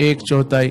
1/4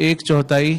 1/4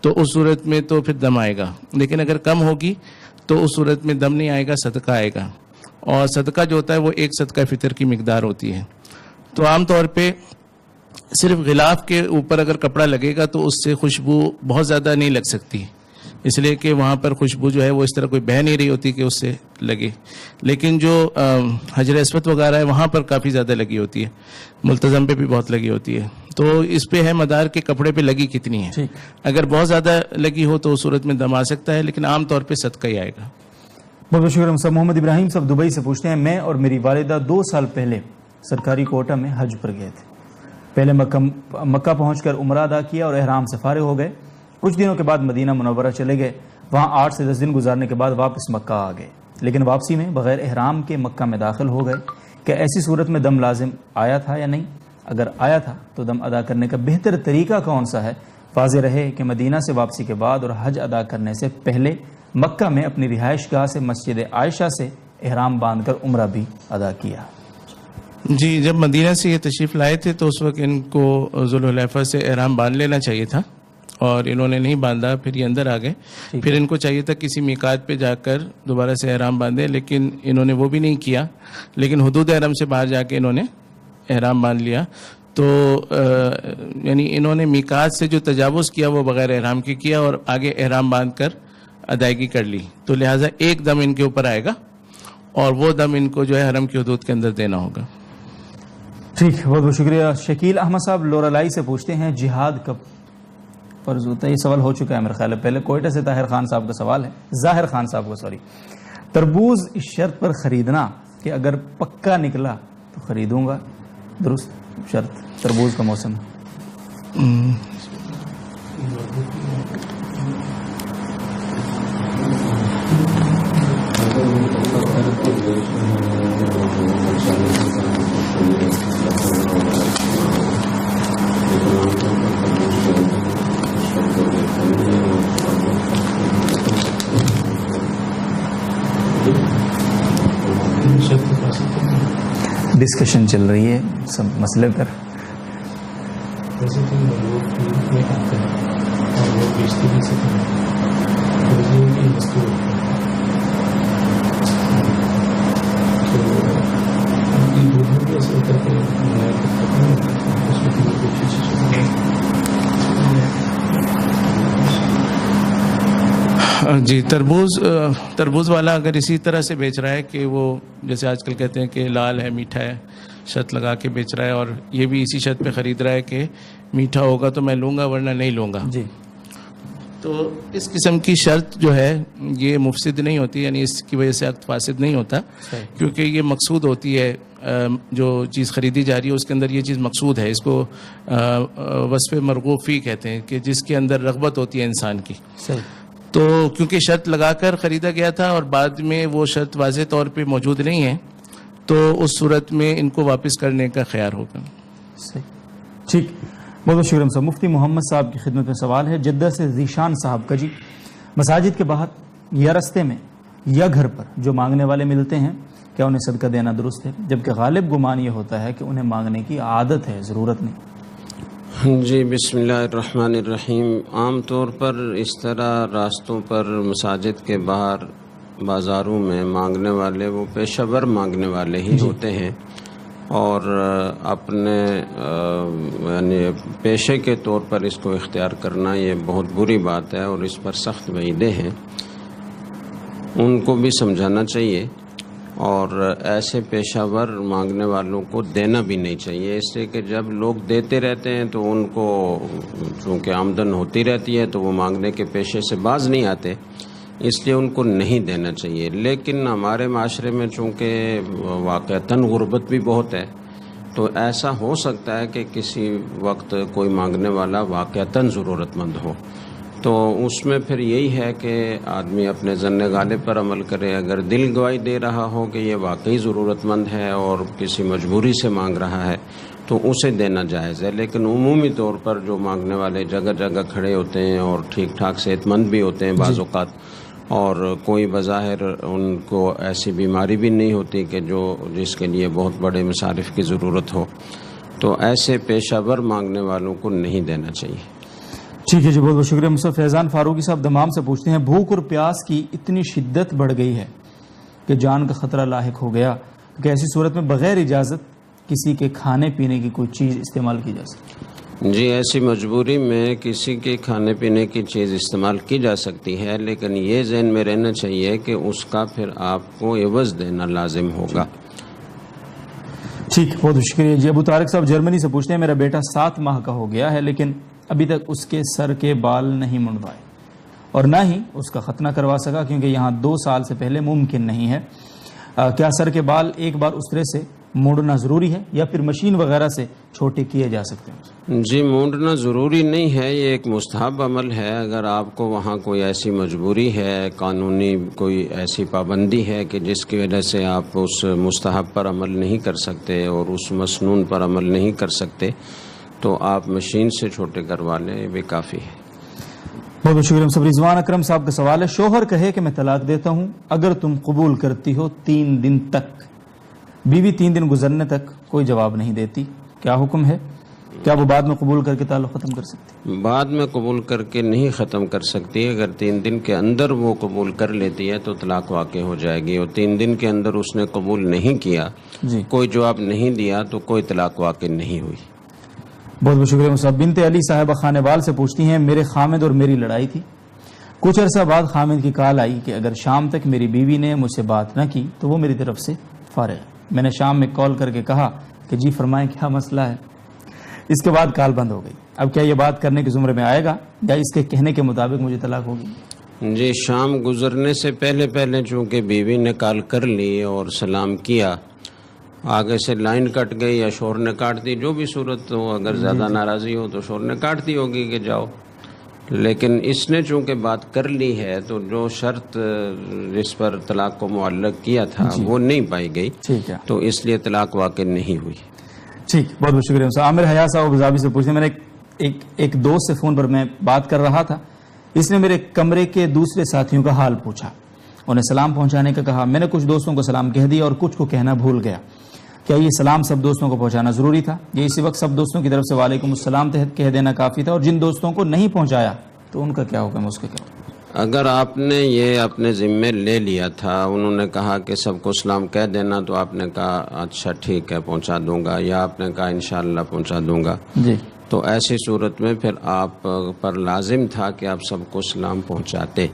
تو اس صورت میں تو پھر دم آئے گا. لیکن اگر کم ہوگی تو اس صورت میں دم نہیں آئے گا, صدقہ آئے گا. اور صدقہ جو ہوتا ہے وہ ایک صدقہ فطر کی مقدار ہوتی ہے. تو عام طور پہ صرف غلاف کے اوپر اگر کپڑا لگے گا تو اس سے خوشبو بہت زیادہ نہیں لگ سکتی, اس لیے کہ وہاں پر خوشبو جو ہے وہ اس طرح کوئی بہہ نہیں رہی ہوتی کہ اس سے لگے. لیکن جو حجر اسود وغیرہ ہے وہاں پر کافی زیادہ لگی ہوتی ہے, ملتزم پہ بھی بہت لگی ہوتی ہے. تو اس پہ ہے مدار کے کپڑے پہ لگی کتنی ہے. اگر بہت زیادہ لگی ہو تو اس صورت میں دم آ سکتا ہے, لیکن عام طور پہ صدقہ ہی آئے گا. بہت بہت شکریہ. صاحب محمد ابراہیم صاحب دبئی سے پوچھتے ہیں, میں اور میری والدہ 2 سال پہلے سرکاری کوٹا میں حج پر گئے تھے. پہلے مکہ پہنچ کر عمرہ ادا کیا اور احرام سے فارغ ہو گئے. کچھ دنوں کے بعد مدینہ منورہ چلے گئے, وہاں 8 سے 10 دن گزارنے کے بعد واپس مکہ آ گئے, لیکن واپسی میں بغیر احرام کے مکہ میں داخل ہو گئے. کیا ایسی صورت میں دم لازم آیا تھا یا نہیں؟ اگر آیا تھا تو دم ادا کرنے کا بہتر طریقہ کون سا ہے؟ واضح رہے کہ مدینہ سے واپسی کے بعد اور حج ادا کرنے سے پہلے مکہ میں اپنی رہائش گاہ سے مسجد عائشہ سے احرام باندھ کر عمرہ بھی ادا کیا. جی, جب مدینہ سے یہ تشریف لائے تھے تو اس وقت ان کو ذوالحلیفہ سے احرام باندھ لینا چاہیے تھا, اور انہوں نے نہیں باندھا. پھر یہ اندر آ گئے. پھر ان کو چاہیے تھا کسی میقات پہ جا کر دوبارہ سے احرام باندھے, لیکن انہوں نے وہ بھی نہیں کیا. لیکن حدود احرام سے باہر جا کے انہوں نے احرام باندھ لیا. تو یعنی انہوں نے میقات سے جو تجاوز کیا وہ بغیر احرام کے کیا اور آگے احرام باندھ کر ادائیگی کر لی. تو لہٰذا ایک دم ان کے اوپر آئے گا, اور وہ دم ان کو جو ہے حرم کی حدود کے اندر دینا ہوگا. ٹھیک, بہت بہت شکریہ. شکیل احمد صاحب لورالائی سے پوچھتے ہیں, جہاد کب فرض ہوتا ہے؟ یہ سوال ہو چکا ہے میرے خیال ہے پہلے. کوئٹہ سے طاہر خان صاحب کا سوال ہے, ظاہر خان صاحب کو سوری. تربوز اس شرط پر خریدنا کہ اگر پکا نکلا تو خریدوں گا, درست شرط تربوز کا موسم ہے. ڈسکشن چل رہی ہے سب مسئلے پر. جی, تربوز والا اگر اسی طرح سے بیچ رہا ہے کہ وہ جیسے آج کل کہتے ہیں کہ لال ہے میٹھا ہے, شرط لگا کے بیچ رہا ہے, اور یہ بھی اسی شرط پہ خرید رہا ہے کہ میٹھا ہوگا تو میں لوں گا ورنہ نہیں لوں گا, جی, تو اس قسم کی شرط جو ہے یہ مفسد نہیں ہوتی, یعنی اس کی وجہ سے عقد فاسد نہیں ہوتا, کیونکہ یہ مقصود ہوتی ہے. جو چیز خریدی جا رہی ہے اس کے اندر یہ چیز مقصود ہے. اس کو وصف مرغوب فی کہتے ہیں کہ جس کے اندر رغبت ہوتی ہے انسان کی. تو کیونکہ شرط لگا کر خریدا گیا تھا اور بعد میں وہ شرط واضح طور پہ موجود نہیں ہے, تو اس صورت میں ان کو واپس کرنے کا خیال ہوگا. ٹھیک, بہت بہت شکریہ صاحب. مفتی محمد صاحب کی خدمت میں سوال ہے, جدہ سے ذیشان صاحب کا. جی, مساجد کے باہر یا رستے میں یا گھر پر جو مانگنے والے ملتے ہیں کیا انہیں صدقہ دینا درست ہے؟ جبکہ غالب گمان یہ ہوتا ہے کہ انہیں مانگنے کی عادت ہے, ضرورت نہیں. جی, بسم اللہ الرحمن الرحیم. عام طور پر اس طرح راستوں پر, مساجد کے باہر, بازاروں میں مانگنے والے وہ پیشہ ور مانگنے والے ہی ہوتے ہیں, اور اپنے یعنی پیشے کے طور پر اس کو اختیار کرنا یہ بہت بری بات ہے, اور اس پر سخت وعیدیں ہیں. ان کو بھی سمجھانا چاہیے, اور ایسے پیشہ ور مانگنے والوں کو دینا بھی نہیں چاہیے, اس لیے کہ جب لوگ دیتے رہتے ہیں تو ان کو چونکہ آمدن ہوتی رہتی ہے تو وہ مانگنے کے پیشے سے باز نہیں آتے, اس لیے ان کو نہیں دینا چاہیے. لیکن ہمارے معاشرے میں چونکہ واقعتاً غربت بھی بہت ہے, تو ایسا ہو سکتا ہے کہ کسی وقت کوئی مانگنے والا واقعتاً ضرورت مند ہو, تو اس میں پھر یہی ہے کہ آدمی اپنے ظن غالب پر عمل کرے. اگر دل گواہی دے رہا ہو کہ یہ واقعی ضرورت مند ہے اور کسی مجبوری سے مانگ رہا ہے تو اسے دینا جائز ہے. لیکن عمومی طور پر جو مانگنے والے جگہ جگہ کھڑے ہوتے ہیں اور ٹھیک ٹھاک صحت مند بھی ہوتے ہیں بعض اوقات, اور کوئی بظاہر ان کو ایسی بیماری بھی نہیں ہوتی کہ جس کے لیے بہت بڑے مصارف کی ضرورت ہو, تو ایسے پیشہ ور مانگنے والوں کو نہیں دینا چاہیے. ٹھیک ہے جی، بہت بہت شکریہ. مصطفیٰ فیضان فاروقی صاحب دمام سے پوچھتے ہیں بھوک اور پیاس کی اتنی شدت بڑھ گئی ہے کہ جان کا خطرہ لاحق ہو گیا کہ ایسی صورت میں بغیر اجازت کسی کے کھانے پینے کی کوئی چیز استعمال کی جا سکتی؟ جی ایسی مجبوری میں کسی کے کھانے پینے کی چیز استعمال کی جا سکتی ہے، لیکن یہ ذہن میں رہنا چاہیے کہ اس کا پھر آپ کو عوض دینا لازم ہوگا. ٹھیک، بہت شکریہ جی. ابو طارق صاحب جرمنی سے پوچھتے ہیں میرا بیٹا 7 ماہ کا ہو گیا ہے لیکن ابھی تک اس کے سر کے بال نہیں منڈوائے اور نہ ہی اس کا ختنہ کروا سکا کیونکہ یہاں 2 سال سے پہلے ممکن نہیں ہے. کیا سر کے بال ایک بار اس طرح سے مونڈنا ضروری ہے یا پھر مشین وغیرہ سے چھوٹے کیے جا سکتے ہیں؟ جی مونڈنا ضروری نہیں ہے، یہ ایک مستحب عمل ہے. اگر آپ کو وہاں کوئی ایسی مجبوری ہے، قانونی کوئی ایسی پابندی ہے کہ جس کی وجہ سے آپ اس مستحب پر عمل نہیں کر سکتے اور اس مسنون پر عمل نہیں کر سکتے تو آپ مشین سے چھوٹے کروا لیں، یہ بھی کافی ہے. بہت بہت شکریہ. صبر رضوان اکرم صاحب کا سوال ہے شوہر کہے کہ میں طلاق دیتا ہوں اگر تم قبول کرتی ہو 3 دن تک، بیوی 3 دن گزرنے تک کوئی جواب نہیں دیتی، کیا حکم ہے؟ کیا وہ بعد میں قبول کر کے تعلق ختم کر سکتی؟ بعد میں قبول کر کے نہیں ختم کر سکتی. اگر 3 دن کے اندر وہ قبول کر لیتی ہے تو طلاق واقع ہو جائے گی، اور 3 دن کے اندر اس نے قبول نہیں کیا، جی کوئی جواب نہیں دیا تو کوئی طلاق واقع نہیں ہوئی. بہت بہت شکریہ. مصعب بنت علی صاحبہ خانے وال سے پوچھتی ہیں میرے خامد اور میری لڑائی تھی، کچھ عرصہ بعد خامد کی کال آئی کہ اگر شام تک میری بیوی نے مجھ سے بات نہ کی تو وہ میری طرف سے فارغ ہے. میں نے شام میں کال کر کے کہا کہ جی فرمائیں کیا مسئلہ ہے. اس کے بعد کال بند ہو گئی. اب کیا یہ بات کرنے کے زمرے میں آئے گا یا اس کے کہنے کے مطابق مجھے طلاق ہوگی؟ جی شام گزرنے سے پہلے چونکہ بیوی نے کال کر لی اور سلام کیا، آگے سے لائن کٹ گئی یا شوہر نے کاٹ دی، جو بھی صورت ہو، اگر زیادہ ناراضی ہو تو شوہر نے کاٹ دی ہوگی کہ جاؤ، لیکن اس نے چونکہ بات کر لی ہے تو جو شرط جس پر طلاق کو معلق کیا تھا وہ نہیں پائی گئی، ٹھیک ہے، تو اس لیے طلاق واقع نہیں ہوئی. ٹھیک، بہت بہت شکریہ. عامر حیا صاحب ابوظہبی سے پوچھتے ہیں میں نے ایک دوست سے فون پر میں بات کر رہا تھا، اس نے میرے کمرے کے دوسرے ساتھیوں کا حال پوچھا، انہیں سلام پہنچانے کا کہا. میں نے کچھ دوستوں کو سلام کہہ دیا اور کچھ کو کہنا بھول گیا. کیا یہ سلام سب دوستوں کو پہنچانا ضروری تھا؟ یہ اسی وقت سب دوستوں کی طرف سے وعلیکم السلام تحت کہہ دینا کافی تھا اور جن دوستوں کو نہیں پہنچایا تو ان کا کیا حکم ہے؟ اس کا کیا؟ اگر آپ نے یہ اپنے ذمے لے لیا تھا، انہوں نے کہا کہ سب کو سلام کہہ دینا تو آپ نے کہا اچھا ٹھیک ہے پہنچا دوں گا، یا آپ نے کہا انشاءاللہ پہنچا دوں گا، جی تو ایسی صورت میں پھر آپ پر لازم تھا کہ آپ سب کو سلام پہنچاتے.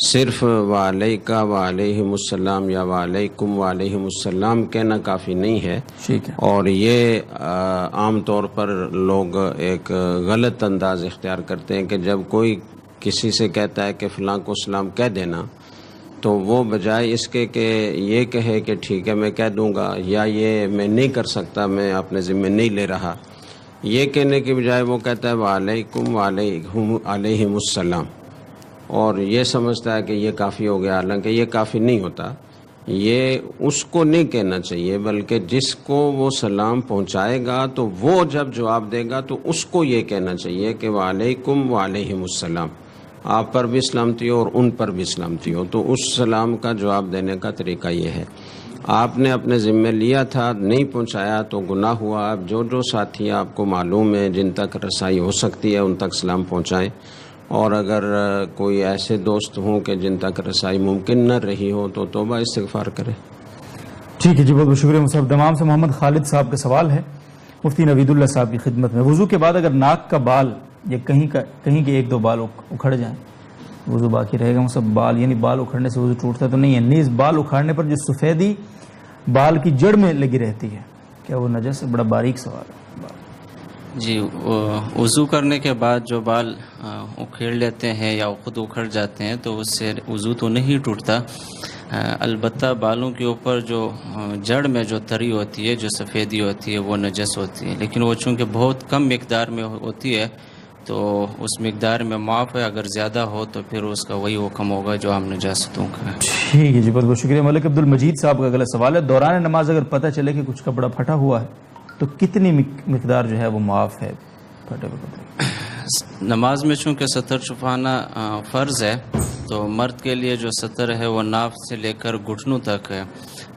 صرف وعلیکہ وعلیہم السلام یا وعلیکم وعلیہم السلام کہنا کافی نہیں ہے. ٹھیک ہے. اور یہ عام طور پر لوگ ایک غلط انداز اختیار کرتے ہیں کہ جب کوئی کسی سے کہتا ہے کہ فلاں کو سلام کہہ دینا تو وہ بجائے اس کے کہ یہ کہے کہ ٹھیک ہے میں کہہ دوں گا یا یہ میں نہیں کر سکتا، میں اپنے ذمہ نہیں لے رہا، یہ کہنے کی بجائے وہ کہتا ہے وعلیکم وعلیہم السلام اور یہ سمجھتا ہے کہ یہ کافی ہو گیا، حالانکہ یہ کافی نہیں ہوتا. یہ اس کو نہیں کہنا چاہیے بلکہ جس کو وہ سلام پہنچائے گا تو وہ جب جواب دے گا تو اس کو یہ کہنا چاہیے کہ وعلیکم وعلیہم السلام، آپ پر بھی سلامتی ہو اور ان پر بھی سلامتی ہو. تو اس سلام کا جواب دینے کا طریقہ یہ ہے. آپ نے اپنے ذمہ لیا تھا، نہیں پہنچایا تو گناہ ہوا. اب جو ساتھی آپ کو معلوم ہے جن تک رسائی ہو سکتی ہے ان تک سلام پہنچائیں، اور اگر کوئی ایسے دوست ہوں کہ جن تک رسائی ممکن نہ رہی ہو تو توبہ استغفار کریں. ٹھیک ہے جی، بہت بہت شکریہ. مصعب دمام سے محمد خالد صاحب کا سوال ہے مفتی نوید اللہ صاحب کی خدمت میں. وضو کے بعد اگر ناک کا بال یا کہیں کے 1-2 بال اکھڑ جائیں وضو باقی رہے گا؟ مصعب بال یعنی بال اکھڑنے سے وضو ٹوٹتا تو نہیں ہے؟ نیز بال اکھاڑنے پر جو سفیدی بال کی جڑ میں لگی رہتی ہے کیا وہ نجس ہے؟ بڑا باریک سوال ہے. جی، وضو کرنے کے بعد جو بال اکھیڑ لیتے ہیں یا خود اکھڑ جاتے ہیں تو اس سے وضو تو نہیں ٹوٹتا، البتہ بالوں کے اوپر جو جڑ میں جو تری ہوتی ہے، جو سفیدی ہوتی ہے، وہ نجس ہوتی ہے. لیکن وہ چونکہ بہت کم مقدار میں ہوتی ہے تو اس مقدار میں معاف ہے، اگر زیادہ ہو تو پھر اس کا وہی حکم ہوگا جو عام نجاستوں کا ہے. ٹھیک ہے جی، بہت بہت شکریہ. ملک عبد المجید صاحب کا اگلا سوال ہے دوران نماز اگر پتہ چلے کہ کچھ کپڑا پھٹا ہوا ہے تو کتنی مقدار جو ہے وہ معاف ہے پھٹے ہوئے کپڑے؟ نماز میں چونکہ ستر چھپانا فرض ہے تو مرد کے لیے جو ستر ہے وہ ناف سے لے کر گھٹنوں تک ہے.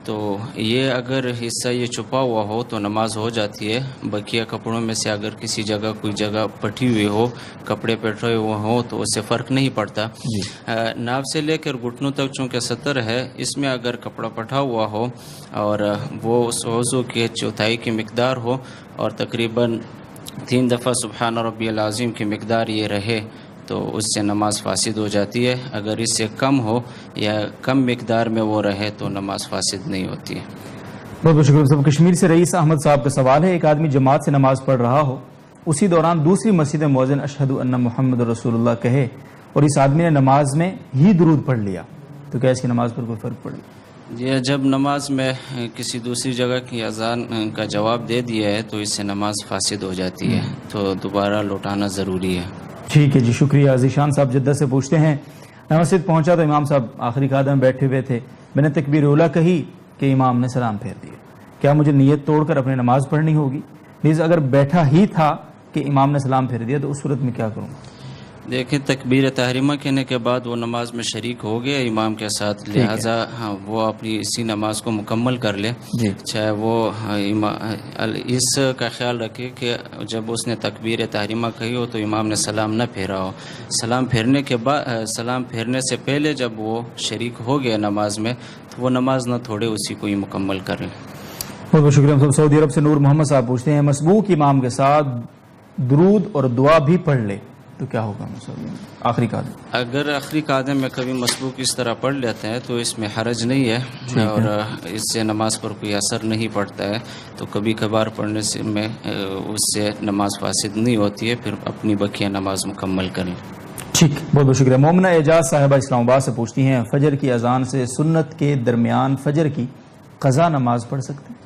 تو یہ اگر حصہ یہ چھپا ہوا ہو تو نماز ہو جاتی ہے. بقیہ کپڑوں میں سے اگر کسی جگہ کوئی جگہ پٹی ہوئی ہو, کپڑے پٹے ہوئے ہوں تو اس سے فرق نہیں پڑتا. ناف سے لے کر گھٹنوں تک چونکہ سطر ہے, اس میں اگر کپڑا پٹا ہوا ہو اور وہ اس وضو کے چوتھائی کی مقدار ہو اور تقریباً 3 دفعہ سبحان ربی العظیم کی مقدار یہ رہے تو اس سے نماز فاسد ہو جاتی ہے. اگر اس سے کم ہو یا کم مقدار میں وہ رہے تو نماز فاسد نہیں ہوتی ہے. بہت بہت شکریہ صاحب. کشمیر سے رئیس احمد صاحب کا سوال ہے, ایک آدمی جماعت سے نماز پڑھ رہا ہو, اسی دوران دوسری مسجد میں مؤذن اشہد ان محمد رسول اللہ کہے اور اس آدمی نے نماز میں ہی درود پڑھ لیا, تو کیا اس کی نماز پر کوئی فرق پڑے؟ جی, جب نماز میں کسی دوسری جگہ کی اذان کا جواب دے دیا ہے تو اس سے نماز فاسد ہو جاتی ہے, تو دوبارہ لوٹانا ضروری ہے. ٹھیک ہے جی, شکریہ. ذیشان صاحب جدہ سے پوچھتے ہیں, میں مسجد پہنچا تو امام صاحب آخری قادم میں بیٹھے ہوئے تھے, میں نے تکبیر اولیٰ کہی کہ امام نے سلام پھیر دیا, کیا مجھے نیت توڑ کر اپنی نماز پڑھنی ہوگی؟ نیز اگر بیٹھا ہی تھا کہ امام نے سلام پھیر دیا تو اس صورت میں کیا کروں؟ دیکھیں, تکبیر تحریمہ کہنے کے بعد وہ نماز میں شریک ہو گیا امام کے ساتھ, لہٰذا وہ اپنی اسی نماز کو مکمل کر لے. چاہے وہ اس کا خیال رکھے کہ جب اس نے تکبیر تحریمہ کہی ہو تو امام نے سلام نہ پھیرا ہو. سلام پھیرنے کے بعد, سلام پھیرنے سے پہلے جب وہ شریک ہو گیا نماز میں تو وہ نماز نہ توڑے, اسی کو ہی مکمل کریں. بہت بہت شکریہ. سعودی عرب سے نور محمد صاحب پوچھتے ہیں, مسبوق امام کے ساتھ درود اور دعا بھی پڑھ لے تو کیا ہوگا آخری قادم؟ اگر آخری قادم میں کبھی مسبوق اس طرح پڑھ لیتے ہیں تو اس میں حرج نہیں ہے اور اس سے نماز پر کوئی اثر نہیں پڑتا ہے, تو کبھی کبھار پڑھنے سے میں اس سے نماز فاسد نہیں ہوتی ہے, پھر اپنی بقیہ نماز مکمل کریں. ٹھیک, بہت بہت شکریہ. مومنہ اعجاز صاحبہ اسلام آباد سے پوچھتی ہیں, فجر کی اذان سے سنت کے درمیان فجر کی قضا نماز پڑھ سکتے ہیں؟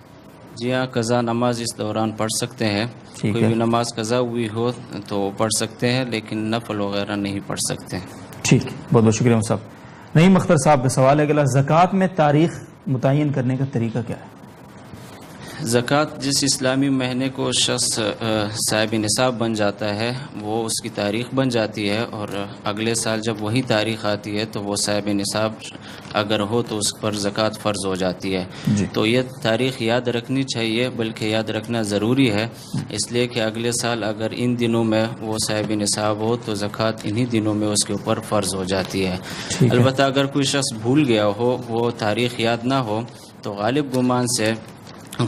جی ہاں, قضا نماز اس دوران پڑھ سکتے ہیں. کوئی بھی نماز قضا ہوئی ہو تو پڑھ سکتے ہیں, لیکن نفل وغیرہ نہیں پڑھ سکتے. ٹھیک, بہت بہت شکریہ صاحب. نعیم اختر صاحب کا سوال ہے کہ زکوٰۃ میں تاریخ متعین کرنے کا طریقہ کیا ہے؟ زکوٰۃ جس اسلامی مہینے کو شخص صاحب نصاب بن جاتا ہے وہ اس کی تاریخ بن جاتی ہے, اور اگلے سال جب وہی تاریخ آتی ہے تو وہ صاحب نصاب اگر ہو تو اس پر زکوٰۃ فرض ہو جاتی ہے. تو یہ تاریخ یاد رکھنی چاہیے, بلکہ یاد رکھنا ضروری ہے, اس لیے کہ اگلے سال اگر ان دنوں میں وہ صاحب نصاب ہو تو زکوٰۃ انہی دنوں میں اس کے اوپر فرض ہو جاتی ہے. البتہ اگر کوئی شخص بھول گیا ہو, وہ تاریخ یاد نہ ہو, تو غالب گمان سے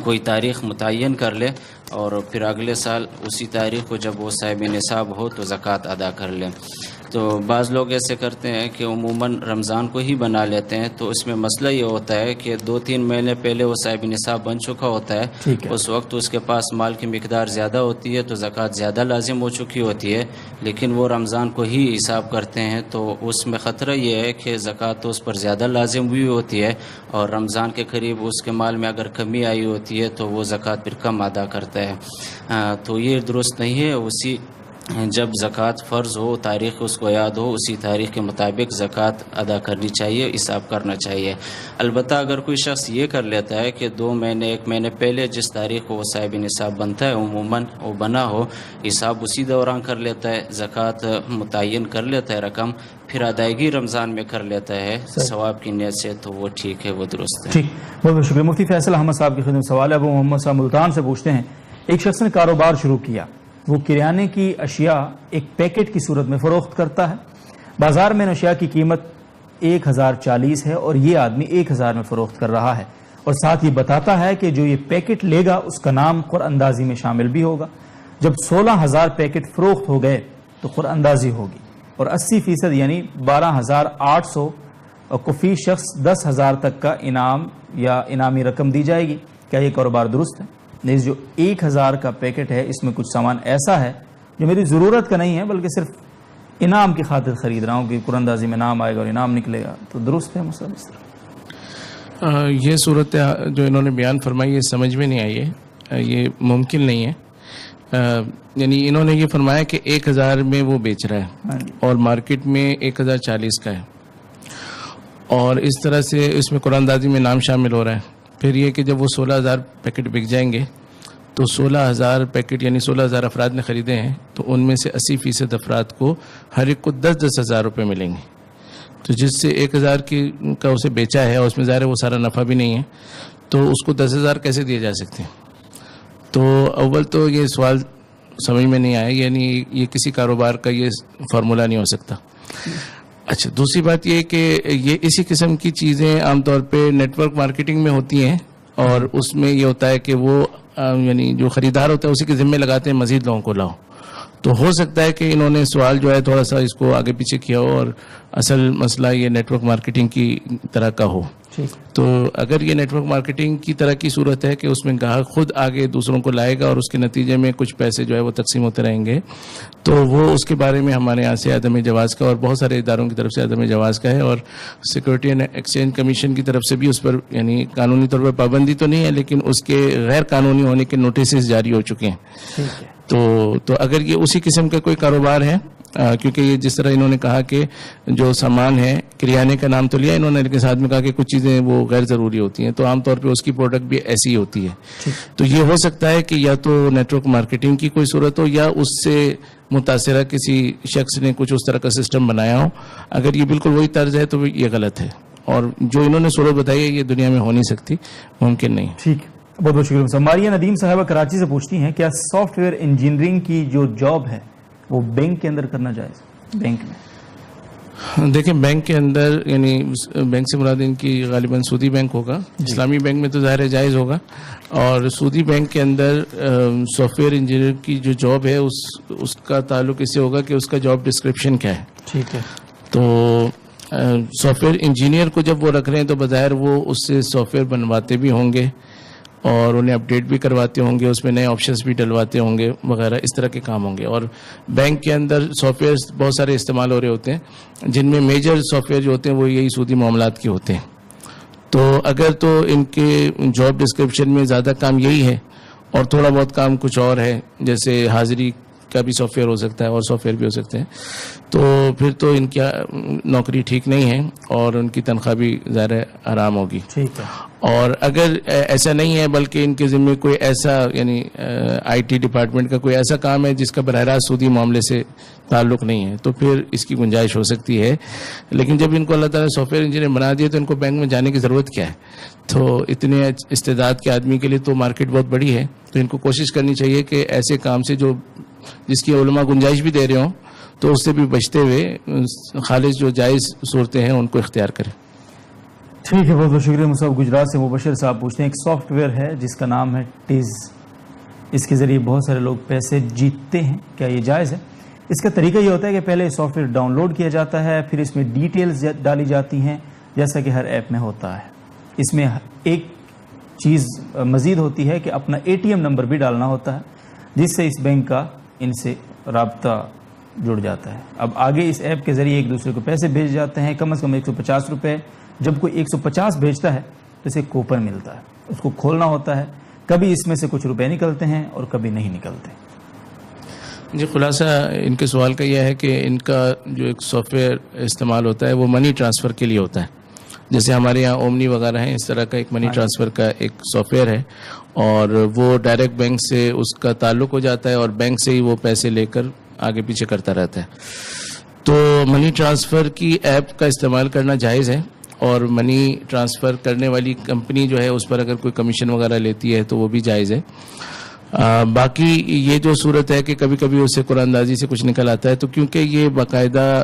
کوئی تاریخ متعین کر لے اور پھر اگلے سال اسی تاریخ کو جب وہ صاحب نصاب ہو تو زکوٰۃ ادا کر لے. تو بعض لوگ ایسے کرتے ہیں کہ عموماً رمضان کو ہی بنا لیتے ہیں, تو اس میں مسئلہ یہ ہوتا ہے کہ 2-3 مہینے پہلے وہ صاحب نصاب بن چکا ہوتا ہے, اس وقت اس کے پاس مال کی مقدار زیادہ ہوتی ہے تو زکوٰۃ زیادہ لازم ہو چکی ہوتی ہے, لیکن وہ رمضان کو ہی حساب کرتے ہیں, تو اس میں خطرہ یہ ہے کہ زکوٰۃ تو اس پر زیادہ لازم ہوئی ہوتی ہے, اور رمضان کے قریب اس کے مال میں اگر کمی آئی ہوتی ہے تو وہ زکوٰۃ پھر کم ادا کرتا ہے. تو یہ درست نہیں ہے. اسی جب زکوٰۃ فرض ہو, تاریخ اس کو یاد ہو, اسی تاریخ کے مطابق زکوٰۃ ادا کرنی چاہیے, حساب کرنا چاہیے. البتہ اگر کوئی شخص یہ کر لیتا ہے کہ 2 مہینے 1 مہینے پہلے جس تاریخ کو وہ صاحب نصاب بنتا ہے عموماً وہ بنا ہو, حساب اسی دوران کر لیتا ہے, زکوٰۃ متعین کر لیتا ہے رقم, پھر ادائیگی رمضان میں کر لیتا ہے ثواب کی نیت سے, تو وہ ٹھیک ہے, وہ درست ہے. ٹھیک, بہت بہت شکریہ. مفتی فیصل احمد صاحب کی خدمت سوال ہے. ابو محمد صاحب ملتان سے پوچھتے ہیں, ایک شخص نے کاروبار شروع کیا, وہ کریانے کی اشیاء ایک پیکٹ کی صورت میں فروخت کرتا ہے, بازار میں اشیاء کی قیمت 1040 ہے اور یہ آدمی 1000 میں فروخت کر رہا ہے, اور ساتھ یہ بتاتا ہے کہ جو یہ پیکٹ لے گا اس کا نام قرآن اندازی میں شامل بھی ہوگا. جب 16000 پیکٹ فروخت ہو گئے تو قرآن اندازی ہوگی, اور 80% یعنی 12800 کو فی شخص 10,000 تک کا انعام یا انعامی رقم دی جائے گی. کیا یہ کاروبار درست ہے؟ نیز جو 1000 کا پیکٹ ہے اس میں کچھ سامان ایسا ہے جو میری ضرورت کا نہیں ہے بلکہ صرف انعام کی خاطر خرید رہا ہوں کہ قرآن اندازی میں نام آئے گا اور انعام نکلے گا, تو درست ہے مسئلہ اس طرح؟ یہ صورت جو انہوں نے بیان فرمائی یہ سمجھ میں نہیں آئی ہے, یہ ممکن نہیں ہے. یعنی انہوں نے یہ فرمایا کہ 1000 میں وہ بیچ رہا ہے اور مارکیٹ میں 1040 کا ہے, اور اس طرح سے اس میں قرآن اندازی میں نام شامل ہو رہا ہے. پھر یہ کہ جب وہ 16000 پیکٹ بک جائیں گے تو 16000 پیکٹ یعنی 16000 افراد نے خریدے ہیں, تو ان میں سے 80% افراد کو ہر ایک کو 10,000 روپے ملیں گے. تو جس سے 1000 کا اسے بیچا ہے اور اس میں ظاہر ہے وہ سارا نفع بھی نہیں ہے, تو اس کو 10,000 کیسے دیے جا سکتے ہیں؟ تو اول تو یہ سوال سمجھ میں نہیں آیا, یعنی یہ کسی کاروبار کا یہ فارمولہ نہیں ہو سکتا. اچھا, دوسری بات یہ کہ یہ اسی قسم کی چیزیں عام طور پہ نیٹ ورک مارکیٹنگ میں ہوتی ہیں, اور اس میں یہ ہوتا ہے کہ وہ یعنی جو خریدار ہوتا ہے اسی کے ذمے لگاتے ہیں مزید لوگوں کو لاؤ. تو ہو سکتا ہے کہ انہوں نے سوال جو ہے تھوڑا سا اس کو آگے پیچھے کیا ہو اور اصل مسئلہ یہ نیٹ ورک مارکیٹنگ کی طرح کا ہو. تو اگر یہ نیٹ ورک مارکیٹنگ کی طرح کی صورت ہے کہ اس میں گاہک خود آگے دوسروں کو لائے گا اور اس کے نتیجے میں کچھ پیسے جو ہے وہ تقسیم ہوتے رہیں گے, تو وہ اس کے بارے میں ہمارے یہاں سے عدم جواز کا اور بہت سارے اداروں کی طرف سے عدم جواز کا ہے, اور سیکورٹی اینڈ ایکسچینج کمیشن کی طرف سے بھی اس پر یعنی قانونی طور پر پابندی تو نہیں ہے, لیکن اس کے غیر قانونی ہونے کے نوٹسز جاری ہو چکے ہیں. تو اگر یہ اسی قسم کا کوئی کاروبار ہے, کیونکہ یہ جس طرح انہوں نے کہا کہ جو سامان ہے کریانے کا نام تو لیا انہوں نے, لیکن ساتھ میں کہا کہ کچھ چیزیں وہ غیر ضروری ہوتی ہیں, تو عام طور پہ اس کی پروڈکٹ بھی ایسی ہی ہوتی ہے. تو یہ ہو سکتا ہے کہ یا تو نیٹ ورک مارکیٹنگ کی کوئی صورت ہو یا اس سے متاثرہ کسی شخص نے کچھ اس طرح کا سسٹم بنایا ہو. اگر یہ بالکل وہی طرز ہے تو یہ غلط ہے, اور جو انہوں نے صورت بتائی ہے یہ دنیا میں ہو نہیں سکتی, ممکن نہیں. ٹھیک, بہت بہت شکریہ. ماریہ ندیم صاحبہ کراچی سے پوچھتی ہیں کیا سافٹ ویئر انجینئرنگ کی جو جاب ہے وہ بینک کے اندر کرنا جائز ہے؟ بینک میں دیکھیں, بینک کے اندر یعنی بینک سے مراد ان کی غالباً سودی بینک ہوگا. اسلامی بینک میں تو ظاہر جائز ہوگا, اور سودی بینک کے اندر سافٹ ویئر انجینئر کی جو جاب ہے اس کا تعلق اس سے ہوگا کہ اس کا جاب ڈسکرپشن کیا ہے. ٹھیک ہے, تو سافٹ ویئر انجینئر کو جب وہ رکھ رہے ہیں تو بظاہر وہ اس سے سافٹ ویئر بنواتے بھی ہوں گے اور انہیں اپڈیٹ بھی کرواتے ہوں گے, اس میں نئے آپشنز بھی ڈلواتے ہوں گے وغیرہ, اس طرح کے کام ہوں گے. اور بینک کے اندر سافٹ ویئر بہت سارے استعمال ہو رہے ہوتے ہیں جن میں میجر سافٹ ویئر جو ہوتے ہیں وہ یہی سودی معاملات کے ہوتے ہیں. تو اگر تو ان کے جاب ڈسکرپشن میں زیادہ کام یہی ہے اور تھوڑا بہت کام کچھ اور ہے, جیسے حاضری کا بھی سافٹ ویئر ہو سکتا ہے اور سافٹ ویئر بھی ہو سکتے ہیں, تو پھر تو ان کی نوکری ٹھیک نہیں ہے اور ان کی تنخواہ بھی ظاہر حرام ہوگی. ٹھیک ہے, اور اگر ایسا نہیں ہے بلکہ ان کے ذمہ کوئی ایسا یعنی آئی ٹی ڈپارٹمنٹ کا کوئی ایسا کام ہے جس کا براہ راست سودی معاملے سے تعلق نہیں ہے, تو پھر اس کی گنجائش ہو سکتی ہے. لیکن جب ان کو اللہ تعالیٰ نے سافٹ ویئر انجینئر بنا دیا تو ان کو بینک میں جانے کی ضرورت کیا ہے؟ تو اتنے استعداد کے آدمی کے لیے تو مارکیٹ بہت بڑی ہے, تو ان کو کوشش کرنی چاہیے کہ ایسے کام سے جس کی علماء گنجائش بھی دے رہے ہوں تو اس سے بھی بچتے ہوئے خالص جو جائز صورتیں ہیں ان کو اختیار کریں. ٹھیک ہے, بہت بہت شکریہ. مصعب گجرات سے مبشر صاحب پوچھتے ہیں ایک سافٹ ویئر ہے جس کا نام ہے ٹیز, اس کے ذریعے بہت سارے لوگ پیسے جیتتے ہیں, کیا یہ جائز ہے؟ اس کا طریقہ یہ ہوتا ہے کہ پہلے سافٹ ویئر ڈاؤن لوڈ کیا جاتا ہے, پھر اس میں ڈیٹیلز ڈالی جاتی ہیں جیسا کہ ہر ایپ میں ہوتا ہے. اس میں ایک چیز مزید ہوتی ہے کہ اپنا اے ٹی ایم نمبر بھی ڈالنا ہوتا ہے جس سے اس بینک کا ان سے رابطہ جڑ جاتا ہے. اب آگے اس ایپ کے ذریعے ایک دوسرے کو پیسے بھیج جاتے ہیں, کم از کم 150 روپے. جب کوئی 150 بھیجتا ہے تو اسے کوپن ملتا ہے, اس کو کھولنا ہوتا ہے. کبھی اس میں سے کچھ روپے نکلتے ہیں اور کبھی نہیں نکلتے. جی, خلاصہ ان کے سوال کا یہ ہے کہ ان کا جو ایک سافٹ ویئر استعمال ہوتا ہے وہ منی ٹرانسفر کے لیے ہوتا ہے. جیسے ہمارے یہاں اومنی وغیرہ ہیں, اس طرح کا ایک منی ٹرانسفر کا ایک سافٹ ویئر ہے, اور وہ ڈائریکٹ بینک سے اس کا تعلق ہو جاتا ہے اور بینک سے ہی وہ پیسے لے کر آگے پیچھے کرتا رہتا ہے. تو منی ٹرانسفر کی ایپ کا استعمال کرنا جائز ہے, اور منی ٹرانسفر کرنے والی کمپنی جو ہے اس پر اگر کوئی کمیشن وغیرہ لیتی ہے تو وہ بھی جائز ہے. باقی یہ جو صورت ہے کہ کبھی کبھی اس سے قرآن اندازی سے کچھ نکل آتا ہے, تو کیونکہ یہ باقاعدہ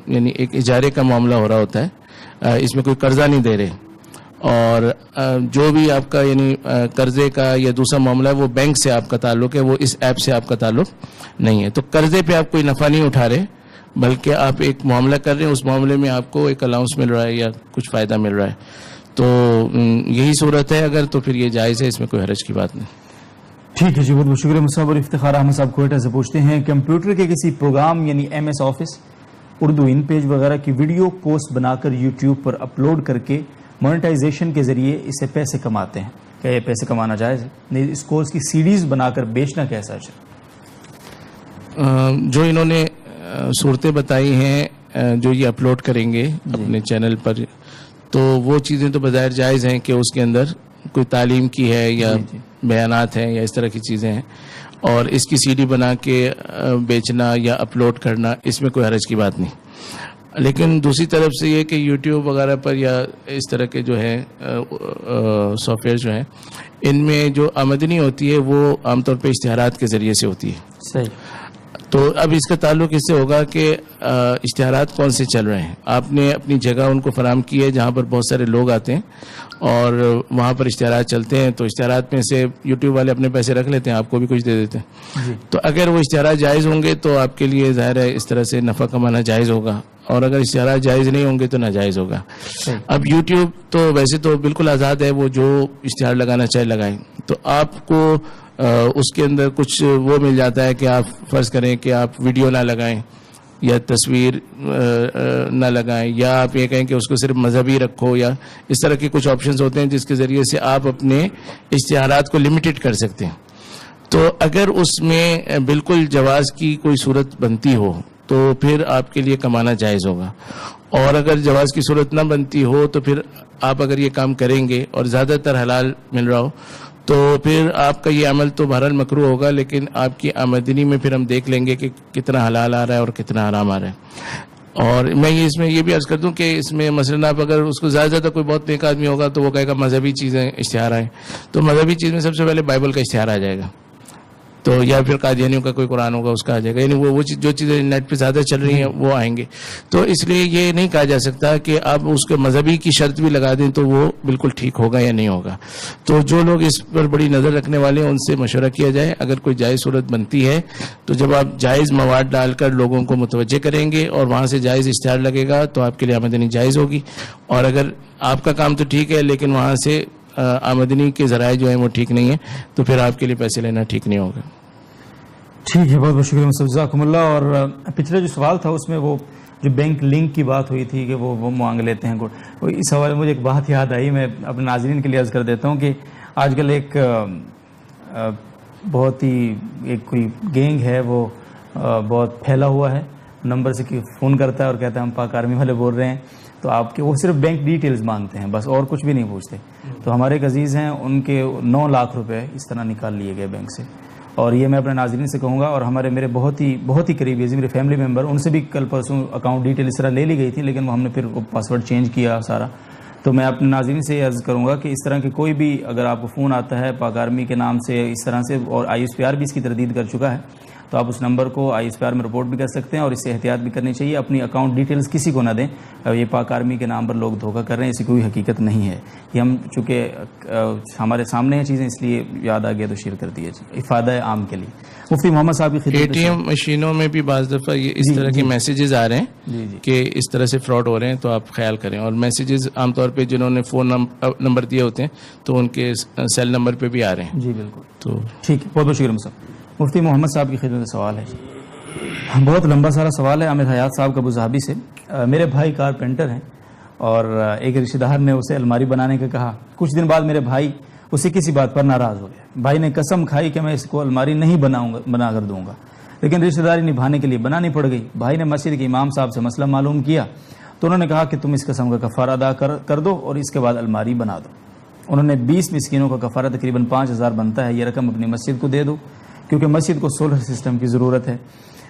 یعنی ایک اجارے کا معاملہ ہو رہا ہوتا ہے, اس میں کوئی قرضہ نہیں دے رہے, اور جو بھی آپ کا یعنی قرضے کا یا دوسرا معاملہ ہے وہ بینک سے آپ کا تعلق ہے, وہ اس ایپ سے آپ کا تعلق نہیں ہے. تو قرضے پہ آپ کوئی نفع نہیں اٹھا رہے, بلکہ آپ ایک معاملہ کر رہے ہیں, اس معاملے میں آپ کو ایک الاؤنس مل رہا ہے یا کچھ فائدہ مل رہا ہے. تو یہی صورت ہے اگر, تو پھر یہ جائز ہے, اس میں کوئی حرج کی بات نہیں. ٹھیک ہے جی, بہت بہت شکریہ. مصعب اور افتخار احمد صاحب کوئٹہ سے پوچھتے ہیں کمپیوٹر کے کسی پروگرام یعنی ایم ایس آفس, اردو ان پیج وغیرہ کی ویڈیو کوسٹ بنا کر یوٹیوب پر اپلوڈ کر کے مونیٹائزیشن کے ذریعے اس سے پیسے کماتے ہیں, کیا یہ پیسے کمانا جائز ہے؟ نہیں, اس کورس کی سیڈیز بنا کر بیچنا کیسا ہے؟ جو انہوں نے صورتیں بتائی ہیں جو یہ اپلوڈ کریں گے اپنے چینل پر, تو وہ چیزیں تو بظاہر جائز ہیں کہ اس کے اندر کوئی تعلیم کی ہے یا بیانات ہیں یا اس طرح کی چیزیں ہیں, اور اس کی سی ڈی بنا کے بیچنا یا اپلوڈ کرنا اس میں کوئی حرج کی بات نہیں. لیکن دوسری طرف سے یہ کہ یوٹیوب وغیرہ پر یا اس طرح کے جو ہے سافٹ ویئر جو ہیں ان میں جو آمدنی ہوتی ہے وہ عام طور پہ اشتہارات کے ذریعے سے ہوتی ہے. صحیح. تو اب اس کا تعلق اس سے ہوگا کہ اشتہارات کون سے چل رہے ہیں. آپ نے اپنی جگہ ان کو فراہم کی ہے جہاں پر بہت سارے لوگ آتے ہیں اور وہاں پر اشتہارات چلتے ہیں, تو اشتہارات میں سے یوٹیوب والے اپنے پیسے رکھ لیتے ہیں, آپ کو بھی کچھ دے دیتے ہیں. تو اگر وہ اشتہارات جائز ہوں گے تو آپ کے لیے ظاہر ہے اس طرح سے نفع کمانا جائز ہوگا, اور اگر اشتہارات جائز نہیں ہوں گے تو ناجائز ہوگا. اب یوٹیوب تو ویسے تو بالکل آزاد ہے, وہ جو اشتہار لگانا چاہے لگائیں. تو آپ کو اس کے اندر کچھ وہ مل جاتا ہے کہ آپ فرض کریں کہ آپ ویڈیو نہ لگائیں یا تصویر نہ لگائیں, یا آپ یہ کہیں کہ اس کو صرف مذہبی رکھو, یا اس طرح کے کچھ آپشنز ہوتے ہیں جس کے ذریعے سے آپ اپنے اشتہارات کو لمیٹڈ کر سکتے ہیں. تو اگر اس میں بالکل جواز کی کوئی صورت بنتی ہو تو پھر آپ کے لیے کمانا جائز ہوگا, اور اگر جواز کی صورت نہ بنتی ہو تو پھر آپ اگر یہ کام کریں گے اور زیادہ تر حلال مل رہا ہو تو پھر آپ کا یہ عمل تو بہرحال مکروہ ہوگا, لیکن آپ کی آمدنی میں پھر ہم دیکھ لیں گے کہ کتنا حلال آ رہا ہے اور کتنا حرام آ رہا ہے. اور میں اس میں یہ بھی عرض کر دوں کہ اس میں مثلاً آپ اگر اس کو زیادہ کوئی بہت نیک آدمی ہوگا تو وہ کہے گا مذہبی چیزیں اشتہار آئیں, تو مذہبی چیز میں سب سے پہلے بائبل کا اشتہار آ جائے گا, تو یا پھر قادیانیوں کا کوئی قرآن ہوگا اس کا آ جائے گا, یعنی وہ جو چیزیں نیٹ پہ زیادہ چل رہی ہیں وہ آئیں گے. تو اس لیے یہ نہیں کہا جا سکتا کہ آپ اس کے مذہبی کی شرط بھی لگا دیں تو وہ بالکل ٹھیک ہوگا یا نہیں ہوگا. تو جو لوگ اس پر بڑی نظر رکھنے والے ہیں ان سے مشورہ کیا جائے. اگر کوئی جائز صورت بنتی ہے تو جب آپ جائز مواد ڈال کر لوگوں کو متوجہ کریں گے اور وہاں سے جائز اشتہار لگے گا تو آپ کے لیے آمدنی جائز ہوگی. اور اگر آپ کا کام تو ٹھیک ہے لیکن وہاں سے آمدنی کے ذرائع جو ہیں وہ ٹھیک نہیں ہیں تو پھر آپ کے لیے پیسے لینا ٹھیک نہیں ہوگا. ٹھیک ہے, بہت بہت شکریہ مصطفیٰ, جزاکم اللہ. اور پچھلا جو سوال تھا اس میں وہ جو بینک لنک کی بات ہوئی تھی کہ وہ مانگ لیتے ہیں, اس حوالے مجھے ایک بات یاد آئی, میں اپنے ناظرین کے لیے عرض کر دیتا ہوں کہ آج کل ایک بہت ہی ایک کوئی گینگ ہے وہ بہت پھیلا ہوا ہے, نمبر سے فون کرتا ہے اور کہتا ہے ہم پاک آرمی والے بول رہے ہیں, تو آپ کے وہ صرف بینک ڈیٹیلز مانگتے ہیں بس, اور کچھ بھی نہیں پوچھتے. تو ہمارے ایک عزیز ہیں, ان کے 9 لاکھ روپے اس طرح نکال لیے گئے بینک سے, اور یہ میں اپنے ناظرین سے کہوں گا, اور میرے بہت ہی قریبی میرے فیملی ممبر, ان سے بھی کل پرسوں اکاؤنٹ ڈیٹیل اس طرح لے لی گئی تھی, لیکن وہ ہم نے پھر وہ پاسورڈ چینج کیا سارا. تو میں اپنے ناظرین سے یہ عرض کروں گا کہ اس طرح کے کوئی بھی اگر آپ کو فون آتا ہے پاک آرمی کے نام سے اس طرح سے, اور ISPR بھی اس کی تردید کر چکا ہے, تو آپ اس نمبر کو ISPR میں رپورٹ بھی کر سکتے ہیں, اور اس سے احتیاط بھی کرنی چاہیے. اپنی اکاؤنٹ ڈیٹیلز کسی کو نہ دیں, یہ پاک آرمی کے نام پر لوگ دھوکہ کر رہے ہیں, ایسی کوئی حقیقت نہیں ہے. یہ ہم چونکہ ہمارے سامنے ہیں چیزیں, اس لیے یاد آ گیا تو شیئر کر دیے, افادہ عام کے لیے. مفتی محمد صاحب کی خدمت. ATM مشینوں میں بھی بعض دفعہ یہ اس طرح کے میسیجز آ رہے ہیں کہ اس طرح سے فراڈ ہو رہے ہیں, تو آپ خیال کریں. اور میسیجز عام طور پہ جنہوں نے فون نمبر دیے ہوتے ہیں تو ان کے سیل نمبر پہ بھی آ رہے ہیں. جی بالکل. تو ٹھیک ہے, بہت بہت شکریہ صاحب. مفتی محمد صاحب کی خدمت سوال ہے, بہت لمبا سارا سوال ہے عامر حیات صاحب کا ابوظہبی سے. میرے بھائی کارپینٹر ہیں اور ایک رشتہ دار نے اسے الماری بنانے کا کہا. کچھ دن بعد میرے بھائی اسے کسی بات پر ناراض ہو گیا. بھائی نے قسم کھائی کہ میں اس کو الماری نہیں بنا کر دوں گا, لیکن رشتہ داری نبھانے کے لیے بنانی پڑ گئی. بھائی نے مسجد کے امام صاحب سے مسئلہ معلوم کیا تو انہوں نے کہا کہ تم اس قسم کا کفارہ ادا کر دو اور اس کے بعد الماری بنا دو. انہوں نے 20 مسکینوں کا کفارہ تقریباً 5000 بنتا ہے, یہ رقم اپنی مسجد کو دے دو, کیونکہ مسجد کو سولر سسٹم کی ضرورت ہے.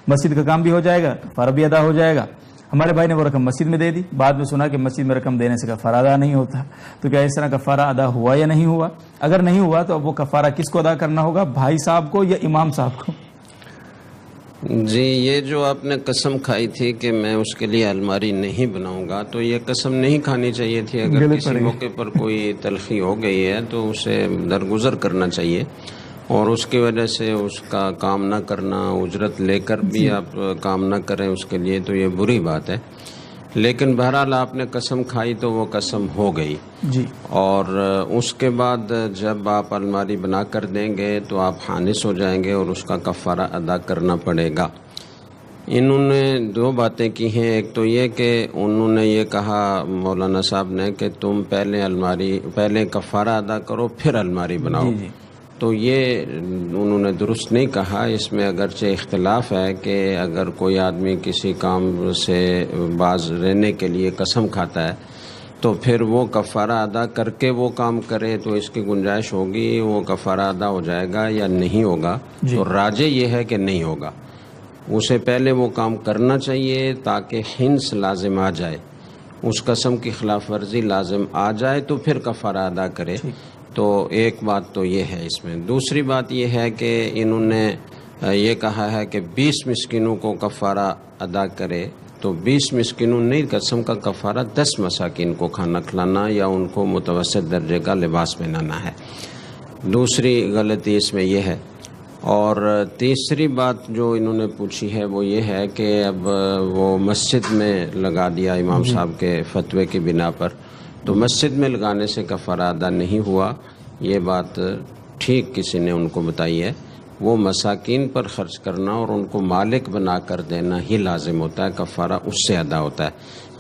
مسجد کا کام بھی ہو جائے گا, کفارہ بھی ادا ہو جائے گا. ہمارے بھائی نے وہ رقم مسجد میں دے دی. بعد میں سنا کہ مسجد میں رقم دینے سے کفارہ ادا نہیں ہوتا. تو کیا اس طرح کفارہ ادا ہوا یا نہیں ہوا؟ اگر نہیں ہوا تو اب وہ کفارہ کس کو ادا کرنا ہوگا, بھائی صاحب کو یا امام صاحب کو؟ جی, یہ جو آپ نے قسم کھائی تھی کہ میں اس کے لیے الماری نہیں بناؤں گا, تو یہ قسم نہیں کھانی چاہیے تھی. اگر کسی موقع پر کوئی تلخی ہو گئی ہے تو اسے درگزر کرنا چاہیے, اور اس کی وجہ سے اس کا کام نہ کرنا, اجرت لے کر بھی آپ کام نہ کریں اس کے لیے, تو یہ بری بات ہے. لیکن بہرحال آپ نے قسم کھائی تو وہ قسم ہو گئی جی. اور اس کے بعد جب آپ الماری بنا کر دیں گے تو آپ حانث ہو جائیں گے اور اس کا کفارہ ادا کرنا پڑے گا. انہوں نے 2 باتیں کی ہیں. ایک تو یہ کہ انہوں نے یہ کہا مولانا صاحب نے کہ تم پہلے کفارہ ادا کرو پھر الماری بناؤ. جی. تو یہ انہوں نے درست نہیں کہا. اس میں اگرچہ اختلاف ہے کہ اگر کوئی آدمی کسی کام سے باز رہنے کے لیے قسم کھاتا ہے تو پھر وہ کفارہ ادا کر کے وہ کام کرے تو اس کی گنجائش ہوگی, وہ کفارہ ادا ہو جائے گا یا نہیں ہوگا. تو راجح یہ ہے کہ نہیں ہوگا. اسے پہلے وہ کام کرنا چاہیے تاکہ حنس لازم آ جائے، اس قسم کی خلاف ورزی لازم آ جائے تو پھر کفارہ ادا کرے. تو ایک بات تو یہ ہے اس میں. دوسری بات یہ ہے کہ انہوں نے یہ کہا ہے کہ 20 مسکینوں کو کفارہ ادا کرے، تو 20 مسکینوں نہیں، قسم کا کفارہ 10 مساکین کو کھانا کھلانا یا ان کو متوسط درجے کا لباس پہنانا ہے. دوسری غلطی اس میں یہ ہے. اور تیسری بات جو انہوں نے پوچھی ہے وہ یہ ہے کہ اب وہ مسجد میں لگا دیا امام صاحب کے فتوے کی بنا پر، تو مسجد میں لگانے سے کفارہ ادا نہیں ہوا. یہ بات ٹھیک کسی نے ان کو بتائی ہے. وہ مساکین پر خرچ کرنا اور ان کو مالک بنا کر دینا ہی لازم ہوتا ہے، کفارہ اس سے ادا ہوتا ہے.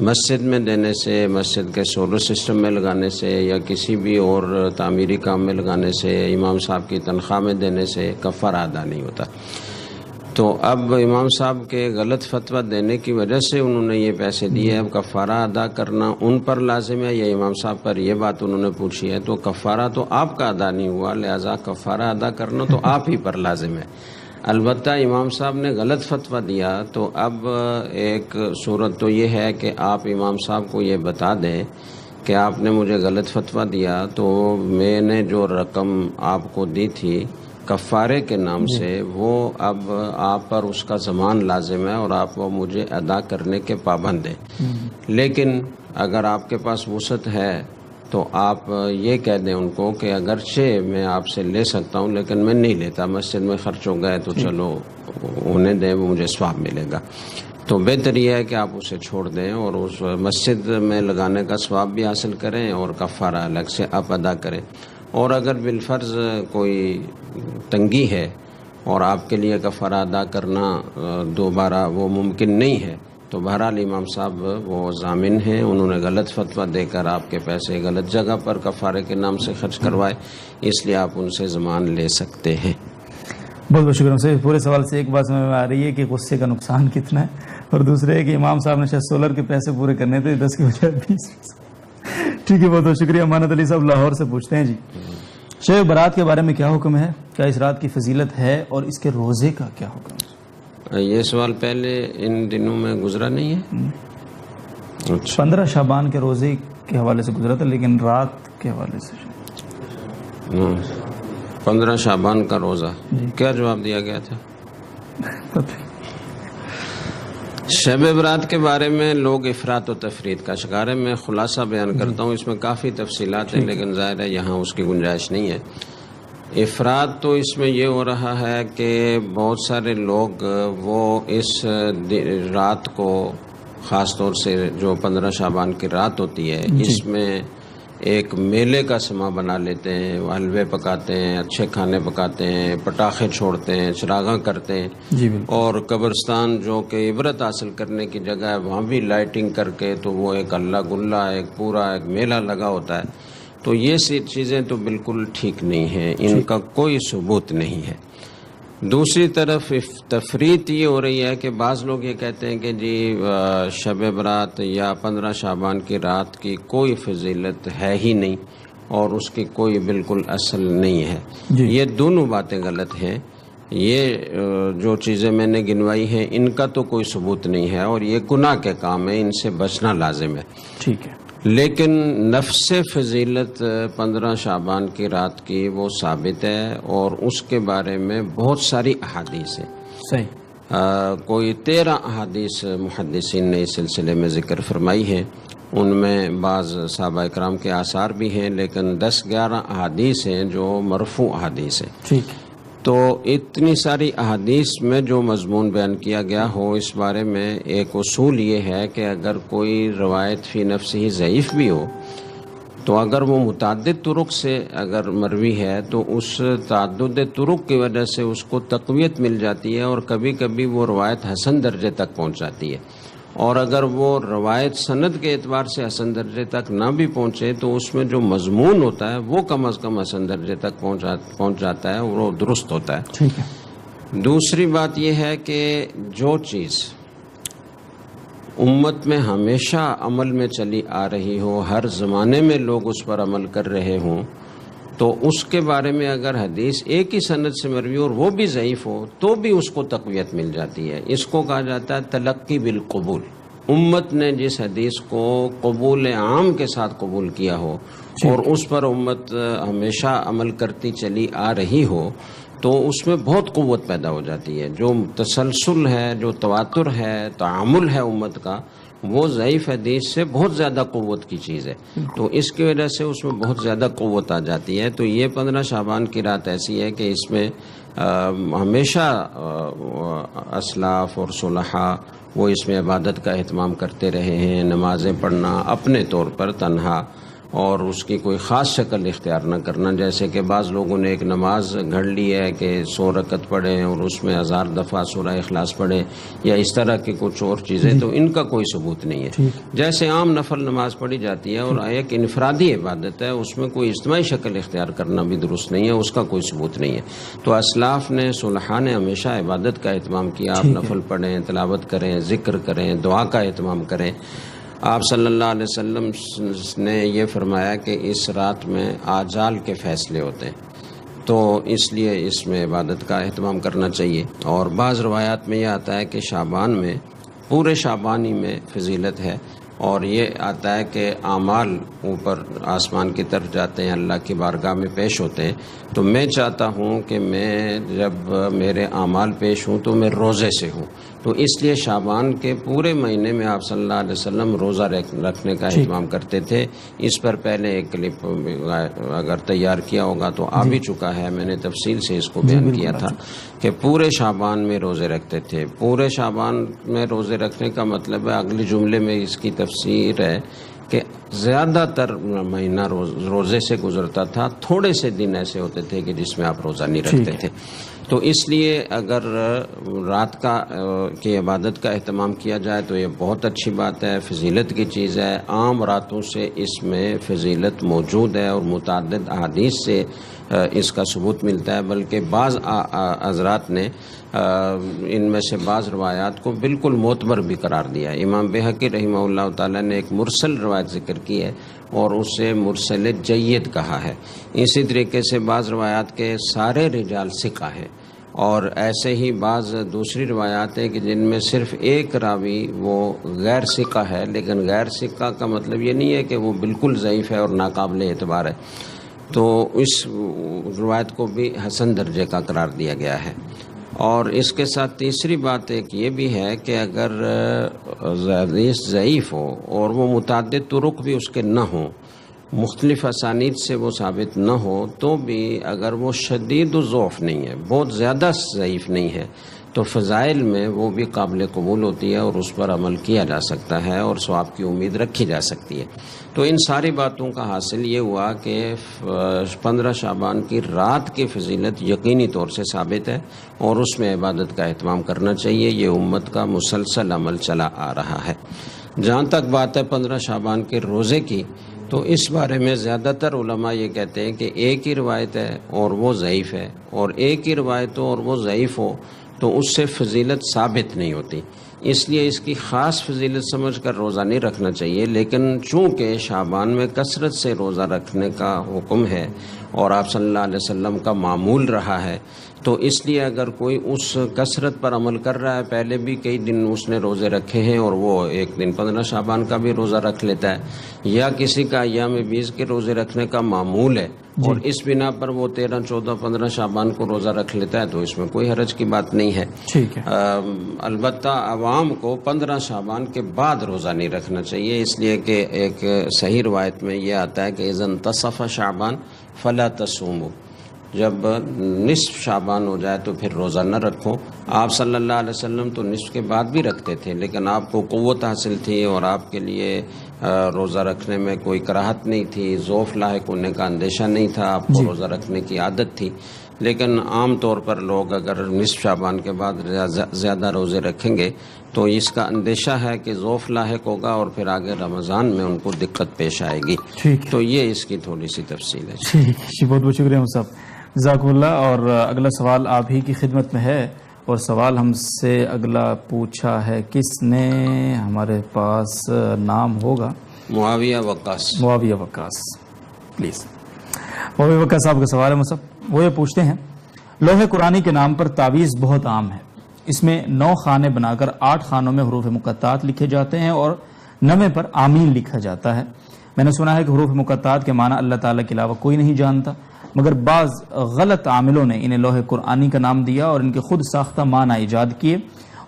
مسجد میں دینے سے، مسجد کے سولر سسٹم میں لگانے سے یا کسی بھی اور تعمیری کام میں لگانے سے، امام صاحب کی تنخواہ میں دینے سے کفارہ ادا نہیں ہوتا. تو اب امام صاحب کے غلط فتویٰ دینے کی وجہ سے انہوں نے یہ پیسے دیے. اب کفارہ ادا کرنا ان پر لازم ہے یا امام صاحب پر، یہ بات انہوں نے پوچھی ہے. تو کفارہ تو آپ کا ادا نہیں ہوا، لہذا کفارہ ادا کرنا تو آپ ہی پر لازم ہے. البتہ امام صاحب نے غلط فتویٰ دیا، تو اب ایک صورت تو یہ ہے کہ آپ امام صاحب کو یہ بتا دیں کہ آپ نے مجھے غلط فتویٰ دیا، تو میں نے جو رقم آپ کو دی تھی کفارے کے نام سے، وہ اب آپ پر اس کا ضمان لازم ہے اور آپ وہ مجھے ادا کرنے کے پابند ہیں. لیکن اگر آپ کے پاس وسعت ہے تو آپ یہ کہہ دیں ان کو کہ اگرچہ میں آپ سے لے سکتا ہوں لیکن میں نہیں لیتا، مسجد میں خرچ ہو گئے تو چلو انہیں دیں، وہ مجھے ثواب ملے گا. تو بہتر یہ ہے کہ آپ اسے چھوڑ دیں اور اس مسجد میں لگانے کا ثواب بھی حاصل کریں اور کفارہ الگ سے آپ ادا کریں. اور اگر بالفرض کوئی تنگی ہے اور آپ کے لیے کفارہ ادا کرنا دوبارہ وہ ممکن نہیں ہے، تو بہرحال امام صاحب وہ ضامن ہیں، انہوں نے غلط فتویٰ دے کر آپ کے پیسے غلط جگہ پر کفارے کے نام سے خرچ کروائے، اس لیے آپ ان سے ضمان لے سکتے ہیں. بہت بہت شکریہ. سے پورے سوال سے ایک بات سمجھ میں آ رہی ہے کہ غصے کا نقصان کتنا ہے، اور دوسرے ہے کہ امام صاحب نے شاید سولر کے پیسے پورے کرنے تھے 10 کے بجائے 20. ٹھیک ہے، بہت بہت شکریہ. امانت علی صاحب لاہور سے پوچھتے ہیں جی، شب برات کے بارے میں کیا حکم ہے؟ کیا اس رات کی فضیلت ہے اور اس کے روزے کا کیا حکم ہے؟ یہ سوال پہلے ان دنوں میں گزرا نہیں ہے؟ 15 شعبان کے روزے کے حوالے سے گزرا تھا، لیکن رات کے حوالے سے 15 شعبان کا روزہ کیا جواب دیا گیا تھا؟ شب برات کے بارے میں لوگ افراط و تفرید کا شکار ہے. میں خلاصہ بیان کرتا ہوں، اس میں کافی تفصیلات ہیں لیکن ظاہر ہے یہاں اس کی گنجائش نہیں ہے. افراد تو اس میں یہ ہو رہا ہے کہ بہت سارے لوگ وہ اس رات کو، خاص طور سے جو 15 شعبان کی رات ہوتی ہے، اس میں ایک میلے کا سما بنا لیتے ہیں. وہ حلوے پکاتے ہیں، اچھے کھانے پکاتے ہیں، پٹاخے چھوڑتے ہیں، چراغاں کرتے ہیں، اور قبرستان جو کہ عبرت حاصل کرنے کی جگہ ہے وہاں بھی لائٹنگ کر کے تو وہ ایک اللہ گلا، ایک پورا ایک میلہ لگا ہوتا ہے. تو یہ سی چیزیں تو بالکل ٹھیک نہیں ہیں، ان کا کوئی ثبوت نہیں ہے. دوسری طرف تفریط یہ ہو رہی ہے کہ بعض لوگ یہ کہتے ہیں کہ جی شب برات یا 15 شعبان کی رات کی کوئی فضیلت ہے ہی نہیں اور اس کی کوئی بالکل اصل نہیں ہے. یہ دونوں باتیں غلط ہیں. یہ جو چیزیں میں نے گنوائی ہیں ان کا تو کوئی ثبوت نہیں ہے اور یہ گناہ کے کام ہیں، ان سے بچنا لازم ہے. ٹھیک ہے، لیکن نفس فضیلت 15 شعبان کی رات کی وہ ثابت ہے اور اس کے بارے میں بہت ساری احادیث ہیں. صحیح. کوئی 13 احادیث محدثین نے اس سلسلے میں ذکر فرمائی ہیں. ان میں بعض صحابہ اکرام کے آثار بھی ہیں لیکن 10-11 احادیث ہیں جو مرفوع احادیث ہیں. ٹھیک ہے. تو اتنی ساری احادیث میں جو مضمون بیان کیا گیا ہو اس بارے میں ایک اصول یہ ہے کہ اگر کوئی روایت فی نفس ہی ضعیف بھی ہو تو اگر وہ متعدد طرق سے اگر مروی ہے تو اس تعدد طرق کی وجہ سے اس کو تقویت مل جاتی ہے اور کبھی کبھی وہ روایت حسن درجے تک پہنچ جاتی ہے. اور اگر وہ روایت سند کے اعتبار سے حسن درجے تک نہ بھی پہنچے تو اس میں جو مضمون ہوتا ہے وہ کم از کم حسن درجے تک پہنچ جاتا ہے اور وہ درست ہوتا ہے. ٹھیک ہے. دوسری بات یہ ہے کہ جو چیز امت میں ہمیشہ عمل میں چلی آ رہی ہو، ہر زمانے میں لوگ اس پر عمل کر رہے ہوں، تو اس کے بارے میں اگر حدیث ایک ہی سند سے مروی اور وہ بھی ضعیف ہو تو بھی اس کو تقویت مل جاتی ہے. اس کو کہا جاتا ہے تلقی بالقبول. امت نے جس حدیث کو قبول عام کے ساتھ قبول کیا ہو اور اس پر امت ہمیشہ عمل کرتی چلی آ رہی ہو تو اس میں بہت قوت پیدا ہو جاتی ہے. جو تسلسل ہے، جو تواتر ہے، تعامل ہے امت کا، وہ ضعیف حدیث سے بہت زیادہ قوت کی چیز ہے. تو اس کی وجہ سے اس میں بہت زیادہ قوت آ جاتی ہے. تو یہ 15 شعبان کی رات ایسی ہے کہ اس میں ہمیشہ اسلاف اور صلحاء وہ اس میں عبادت کا اہتمام کرتے رہے ہیں. نمازیں پڑھنا اپنے طور پر تنہا اور اس کی کوئی خاص شکل اختیار نہ کرنا. جیسے کہ بعض لوگوں نے ایک نماز گھڑ لی ہے کہ 100 رکعت پڑھیں اور اس میں 1000 دفعہ سورہ اخلاص پڑھیں یا اس طرح کی کچھ اور چیزیں، تو ان کا کوئی ثبوت نہیں ہے. جیسے عام نفل نماز پڑھی جاتی ہے اور ایک انفرادی عبادت ہے، اس میں کوئی اجتماعی شکل اختیار کرنا بھی درست نہیں ہے، اس کا کوئی ثبوت نہیں ہے. تو اسلاف نے، صلحاء نے ہمیشہ عبادت کا اہتمام کیا. آپ نفل پڑھیں، تلاوت کریں، ذکر کریں، دعا کا اہتمام کریں. آپ صلی اللہ علیہ وسلم نے یہ فرمایا کہ اس رات میں آجال کے فیصلے ہوتے ہیں، تو اس لیے اس میں عبادت کا اہتمام کرنا چاہیے. اور بعض روایات میں یہ آتا ہے کہ شعبان میں، پورے شعبان ہی میں فضیلت ہے. اور یہ آتا ہے کہ اعمال اوپر آسمان کی طرف جاتے ہیں، اللہ کی بارگاہ میں پیش ہوتے ہیں. تو میں چاہتا ہوں کہ میں جب میرے اعمال پیش ہوں تو میں روزے سے ہوں. تو اس لیے شعبان کے پورے مہینے میں آپ صلی اللہ علیہ وسلم روزہ رکھنے کا اہتمام کرتے تھے. اس پر پہلے ایک کلپ اگر تیار کیا ہوگا تو آ بھی چکا ہے، میں نے تفصیل سے اس کو بیان کیا تھا کہ پورے شعبان میں روزے رکھتے تھے. پورے شعبان میں روزے رکھنے کا مطلب ہے، اگلے جملے میں اس کی تفسیر ہے کہ زیادہ تر مہینہ روزے سے گزرتا تھا. تھوڑے سے دن ایسے ہوتے تھے کہ جس میں آپ روزہ نہیں رکھتے تھے. تو اس لیے اگر رات کی عبادت کا اہتمام کیا جائے تو یہ بہت اچھی بات ہے، فضیلت کی چیز ہے. عام راتوں سے اس میں فضیلت موجود ہے اور متعدد احادیث سے اس کا ثبوت ملتا ہے. بلکہ بعض حضرات نے ان میں سے بعض روایات کو بالکل معتبر بھی قرار دیا ہے. امام بہقی رحمہ اللہ تعالیٰ نے ایک مرسل روایت ذکر کی ہے اور اسے مرسل جید کہا ہے. اسی طریقے سے بعض روایات کے سارے رجال ثقہ ہیں، اور ایسے ہی بعض دوسری روایات ہیں کہ جن میں صرف ایک راوی وہ غیر ثقہ ہے. لیکن غیر ثقہ کا مطلب یہ نہیں ہے کہ وہ بالکل ضعیف ہے اور ناقابل اعتبار ہے. تو اس روایت کو بھی حسن درجے کا قرار دیا گیا ہے. اور اس کے ساتھ تیسری بات ایک یہ بھی ہے کہ اگر حدیث ضعیف ہو اور وہ متعدد طرق بھی اس کے نہ ہوں، مختلف اسانید سے وہ ثابت نہ ہو، تو بھی اگر وہ شدید ضعف نہیں ہے، بہت زیادہ ضعیف نہیں ہے، تو فضائل میں وہ بھی قابل قبول ہوتی ہے اور اس پر عمل کیا جا سکتا ہے اور ثواب کی امید رکھی جا سکتی ہے. تو ان ساری باتوں کا حاصل یہ ہوا کہ 15 شعبان کی رات کی فضیلت یقینی طور سے ثابت ہے اور اس میں عبادت کا اہتمام کرنا چاہیے. یہ امت کا مسلسل عمل چلا آ رہا ہے. جہاں تک بات ہے 15 شعبان کے روزے کی، تو اس بارے میں زیادہ تر علماء یہ کہتے ہیں کہ ایک ہی روایت ہے اور وہ ضعیف ہے، اور ایک ہی روایت ہو اور وہ ضعیف ہو تو اس سے فضیلت ثابت نہیں ہوتی. اس لیے اس کی خاص فضیلت سمجھ کر روزہ نہیں رکھنا چاہیے. لیکن چونکہ شعبان میں کثرت سے روزہ رکھنے کا حکم ہے اور آپ صلی اللہ علیہ وسلم کا معمول رہا ہے، تو اس لیے اگر کوئی اس کثرت پر عمل کر رہا ہے، پہلے بھی کئی دن اس نے روزے رکھے ہیں اور وہ ایک دن 15 شعبان کا بھی روزہ رکھ لیتا ہے، یا کسی کا ایام 20 کے روزے رکھنے کا معمول ہے اور اس بنا پر وہ 13, 14, 15 شعبان کو روزہ رکھ لیتا ہے، تو اس میں کوئی حرج کی بات نہیں ہے. ٹھیک ہے. البتہ عوام کو 15 شعبان کے بعد روزہ نہیں رکھنا چاہیے، اس لیے کہ ایک صحیح روایت میں یہ آتا ہے کہ اذا انتصف شعبان فلا تصوموا، جب نصف شعبان ہو جائے تو پھر روزہ نہ رکھو. آپ صلی اللہ علیہ وسلم تو نصف کے بعد بھی رکھتے تھے، لیکن آپ کو قوت حاصل تھی اور آپ کے لیے روزہ رکھنے میں کوئی کراہت نہیں تھی، ضعف لاحق ہونے کا اندیشہ نہیں تھا، آپ کو روزہ رکھنے کی عادت تھی. لیکن عام طور پر لوگ اگر نصف شعبان کے بعد زیادہ روزے رکھیں گے تو اس کا اندیشہ ہے کہ ضعف لاحق ہوگا اور پھر آگے رمضان میں ان کو دقت پیش آئے گی. تو یہ اس کی تھوڑی سی تفصیل ہے. ٹھیک، بہت بہت شکریہ صاحب، جزاک اللہ. اور اگلا سوال آپ ہی کی خدمت میں ہے، اور سوال ہم سے اگلا پوچھا ہے کس نے، ہمارے پاس نام ہوگا معاویہ وقاص. معاویہ وقاص، پلیز. وہ وقت صاحب کا سوال ہے مصعب، وہ یہ پوچھتے ہیں لوح قرآنی کے نام پر تعویذ بہت عام ہے، اس میں 9 خانے بنا کر 8 خانوں میں حروف مقطعات لکھے جاتے ہیں اور 9 پر آمین لکھا جاتا ہے۔ میں نے سنا ہے کہ حروف مقطعات کے معنی اللہ تعالیٰ کے علاوہ کوئی نہیں جانتا، مگر بعض غلط عاملوں نے انہیں لوح قرآنی کا نام دیا اور ان کے خود ساختہ معنی ایجاد کیے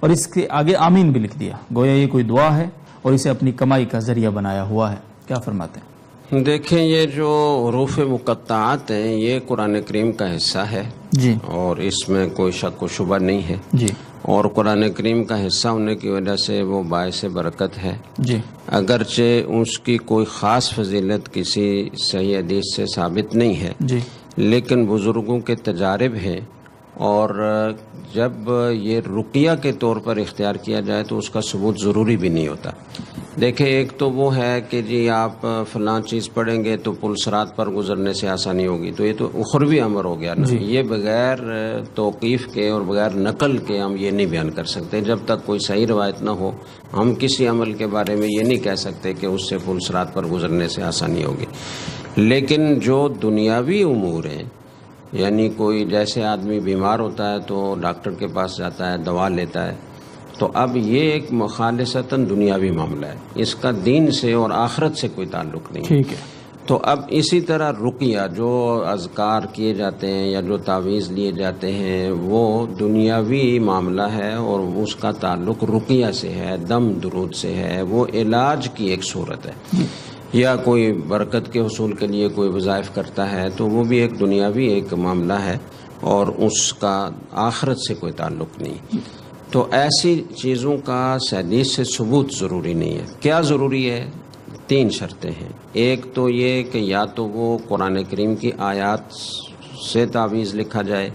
اور اس کے آگے آمین بھی لکھ دیا، گویا یہ کوئی دعا ہے اور اسے اپنی کمائی کا ذریعہ بنایا ہوا ہے، کیا فرماتے ہیں؟ دیکھیں، یہ جو حروف مقطعات ہیں یہ قرآن کریم کا حصہ ہے جی اور اس میں کوئی شک و شبہ نہیں ہے، جی اور قرآن کریم کا حصہ ہونے کی وجہ سے وہ باعث برکت ہے، جی اگرچہ اس کی کوئی خاص فضیلت کسی صحیح حدیث سے ثابت نہیں ہے، جی لیکن بزرگوں کے تجارب ہیں، اور جب یہ رقیہ کے طور پر اختیار کیا جائے تو اس کا ثبوت ضروری بھی نہیں ہوتا۔ دیکھیں، ایک تو وہ ہے کہ جی آپ فلاں چیز پڑھیں گے تو پل صراط پر گزرنے سے آسانی ہوگی، تو یہ تو اخروی امر ہو گیا نا، یہ بغیر توقیف کے اور بغیر نقل کے ہم یہ نہیں بیان کر سکتے۔ جب تک کوئی صحیح روایت نہ ہو ہم کسی عمل کے بارے میں یہ نہیں کہہ سکتے کہ اس سے پل صراط پر گزرنے سے آسانی ہوگی۔ لیکن جو دنیاوی امور ہیں، یعنی کوئی جیسے آدمی بیمار ہوتا ہے تو ڈاکٹر کے پاس جاتا ہے، دوا لیتا ہے، تو اب یہ ایک مخالصتاً دنیاوی معاملہ ہے، اس کا دین سے اور آخرت سے کوئی تعلق نہیں ہے۔ ٹھیک ہے، تو اب اسی طرح رقیہ، جو اذکار کیے جاتے ہیں یا جو تعویذ لیے جاتے ہیں، وہ دنیاوی معاملہ ہے اور اس کا تعلق رقیہ سے ہے، دم درود سے ہے، وہ علاج کی ایک صورت ہے، یا کوئی برکت کے حصول کے لیے کوئی وظائف کرتا ہے تو وہ بھی ایک دنیاوی ایک معاملہ ہے اور اس کا آخرت سے کوئی تعلق نہیں۔ تو ایسی چیزوں کا حدیث سے ثبوت ضروری نہیں ہے۔ کیا ضروری ہے؟ 3 شرطیں ہیں۔ ایک تو یہ کہ یا تو وہ قرآن کریم کی آیات سے تعویذ لکھا جائے،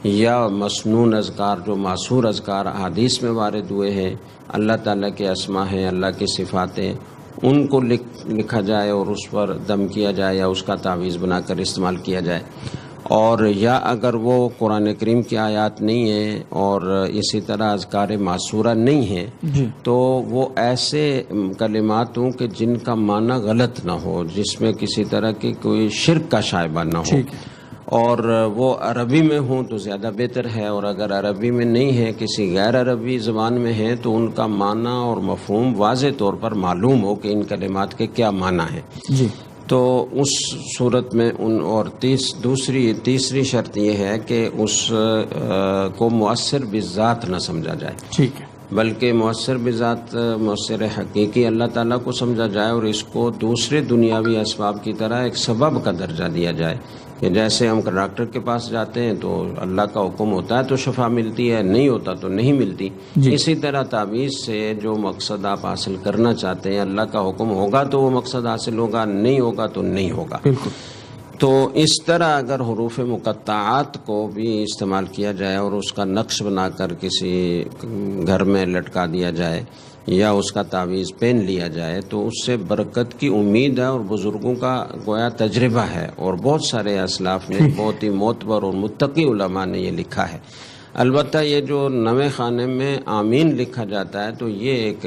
یا مسنون اذکار، جو معصور اذکار حدیث میں وارد ہوئے ہیں، اللہ تعالیٰ کے اسماء ہیں، اللہ کی صفات ہیں، ان کو لکھا جائے اور اس پر دم کیا جائے یا اس کا تعویذ بنا کر استعمال کیا جائے۔ اور یا اگر وہ قرآن کریم کی آیات نہیں ہیں اور اسی طرح اذکار معصورہ نہیں ہیں تو وہ ایسے کلمات ہوں کہ جن کا معنی غلط نہ ہو، جس میں کسی طرح کی کوئی شرک کا شائبہ نہ ہو، اور وہ عربی میں ہوں تو زیادہ بہتر ہے، اور اگر عربی میں نہیں ہے، کسی غیر عربی زبان میں ہے، تو ان کا معنی اور مفہوم واضح طور پر معلوم ہو کہ ان کلمات کے کیا معنی ہیں۔ جی تو اس صورت میں اور تیسری شرط یہ ہے کہ اس کو مؤثر بذات نہ سمجھا جائے، ٹھیک ہے، بلکہ مؤثر بذات مؤثر حقیقی اللہ تعالیٰ کو سمجھا جائے اور اس کو دوسرے دنیاوی اسباب کی طرح ایک سبب کا درجہ دیا جائے، کہ جیسے ہم ڈاکٹر کے پاس جاتے ہیں تو اللہ کا حکم ہوتا ہے تو شفا ملتی ہے، نہیں ہوتا تو نہیں ملتی، اسی طرح تعویذ سے جو مقصد آپ حاصل کرنا چاہتے ہیں، اللہ کا حکم ہوگا تو وہ مقصد حاصل ہوگا، نہیں ہوگا تو نہیں ہوگا۔ بالکل۔ تو اس طرح اگر حروف مقطعات کو بھی استعمال کیا جائے اور اس کا نقش بنا کر کسی گھر میں لٹکا دیا جائے یا اس کا تعویذ پہن لیا جائے تو اس سے برکت کی امید ہے، اور بزرگوں کا گویا تجربہ ہے، اور بہت سارے اسلاف نے، بہت ہی معتبر اور متقی علماء نے یہ لکھا ہے۔ البتہ یہ جو 9 خانے میں آمین لکھا جاتا ہے تو یہ ایک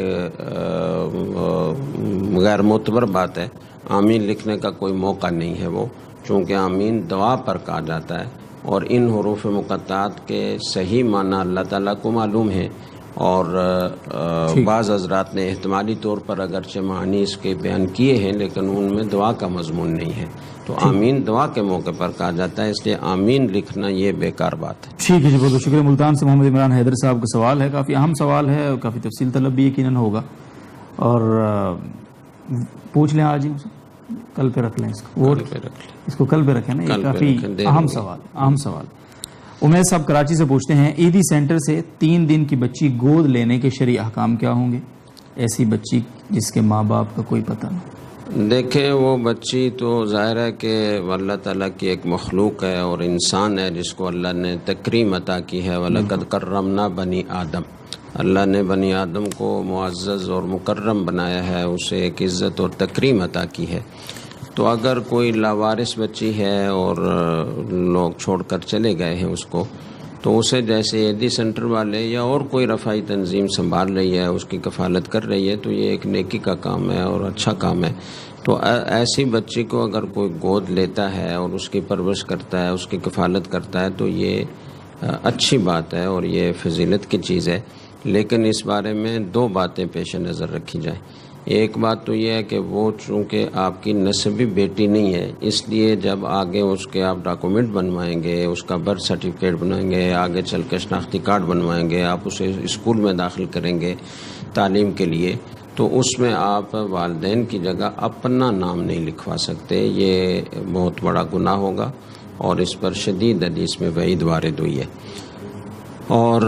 غیر معتبر بات ہے، آمین لکھنے کا کوئی موقع نہیں ہے وہ، چونکہ آمین دعا پر کہا جاتا ہے، اور ان حروف مقطعات کے صحیح معنی اللہ تعالیٰ کو معلوم ہے، اور بعض حضرات نے احتمالی طور پر اگرچہ معنی اس کے بیان کیے ہیں لیکن ان میں دعا کا مضمون نہیں ہے، تو آمین دعا کے موقع پر کہا جاتا ہے، اس لیے آمین لکھنا یہ بیکار بات ہے۔ ٹھیک ہے جی، بہت شکریہ۔ ملتان سے محمد عمران حیدر صاحب کا سوال ہے، کافی اہم سوال ہے اور کافی تفصیل طلب بھی یقیناً ہوگا، اور پوچھ لیں آج ہی، کل پہ رکھ لیں اس کو کل پہ رکھیں نا، یہ کافی اہم سوال۔ امید صاحب کراچی سے پوچھتے ہیں، عیدی سینٹر سے 3 دن کی بچی گود لینے کے شرعی احکام کیا ہوں گے؟ ایسی بچی جس کے ماں باپ کا کوئی پتہ نہ۔ دیکھیں، وہ بچی تو ظاہر ہے کہ اللہ تعالیٰ کی ایک مخلوق ہے اور انسان ہے جس کو اللہ نے تکریم عطا کی ہے، وَلَقَدْ كَرَّمْنَا بَنِي آدم، اللہ نے بنی آدم کو معزز اور مکرم بنایا ہے، اسے ایک عزت اور تکریم عطا کی ہے۔ تو اگر کوئی لاوارث بچی ہے اور لوگ چھوڑ کر چلے گئے ہیں اس کو، تو اسے جیسے عیدی سینٹر والے یا اور کوئی رفاہی تنظیم سنبھال رہی ہے، اس کی کفالت کر رہی ہے، تو یہ ایک نیکی کا کام ہے اور اچھا کام ہے، تو ایسی بچی کو اگر کوئی گود لیتا ہے اور اس کی پرورش کرتا ہے، اس کی کفالت کرتا ہے، تو یہ اچھی بات ہے اور یہ فضیلت کی چیز ہے. لیکن اس بارے میں دو باتیں پیش نظر رکھی جائیں. ایک بات تو یہ ہے کہ وہ چونکہ آپ کی نسبی بیٹی نہیں ہے، اس لیے جب آگے اس کے آپ ڈاکومنٹ بنوائیں گے، اس کا برتھ سرٹیفکیٹ بنائیں گے، آگے چل کے شناختی کارڈ بنوائیں گے، آپ اسے اسکول میں داخل کریں گے تعلیم کے لیے، تو اس میں آپ والدین کی جگہ اپنا نام نہیں لکھوا سکتے. یہ بہت بڑا گناہ ہوگا اور اس پر شدید حدیث میں وعید وارد ہوئی ہے. اور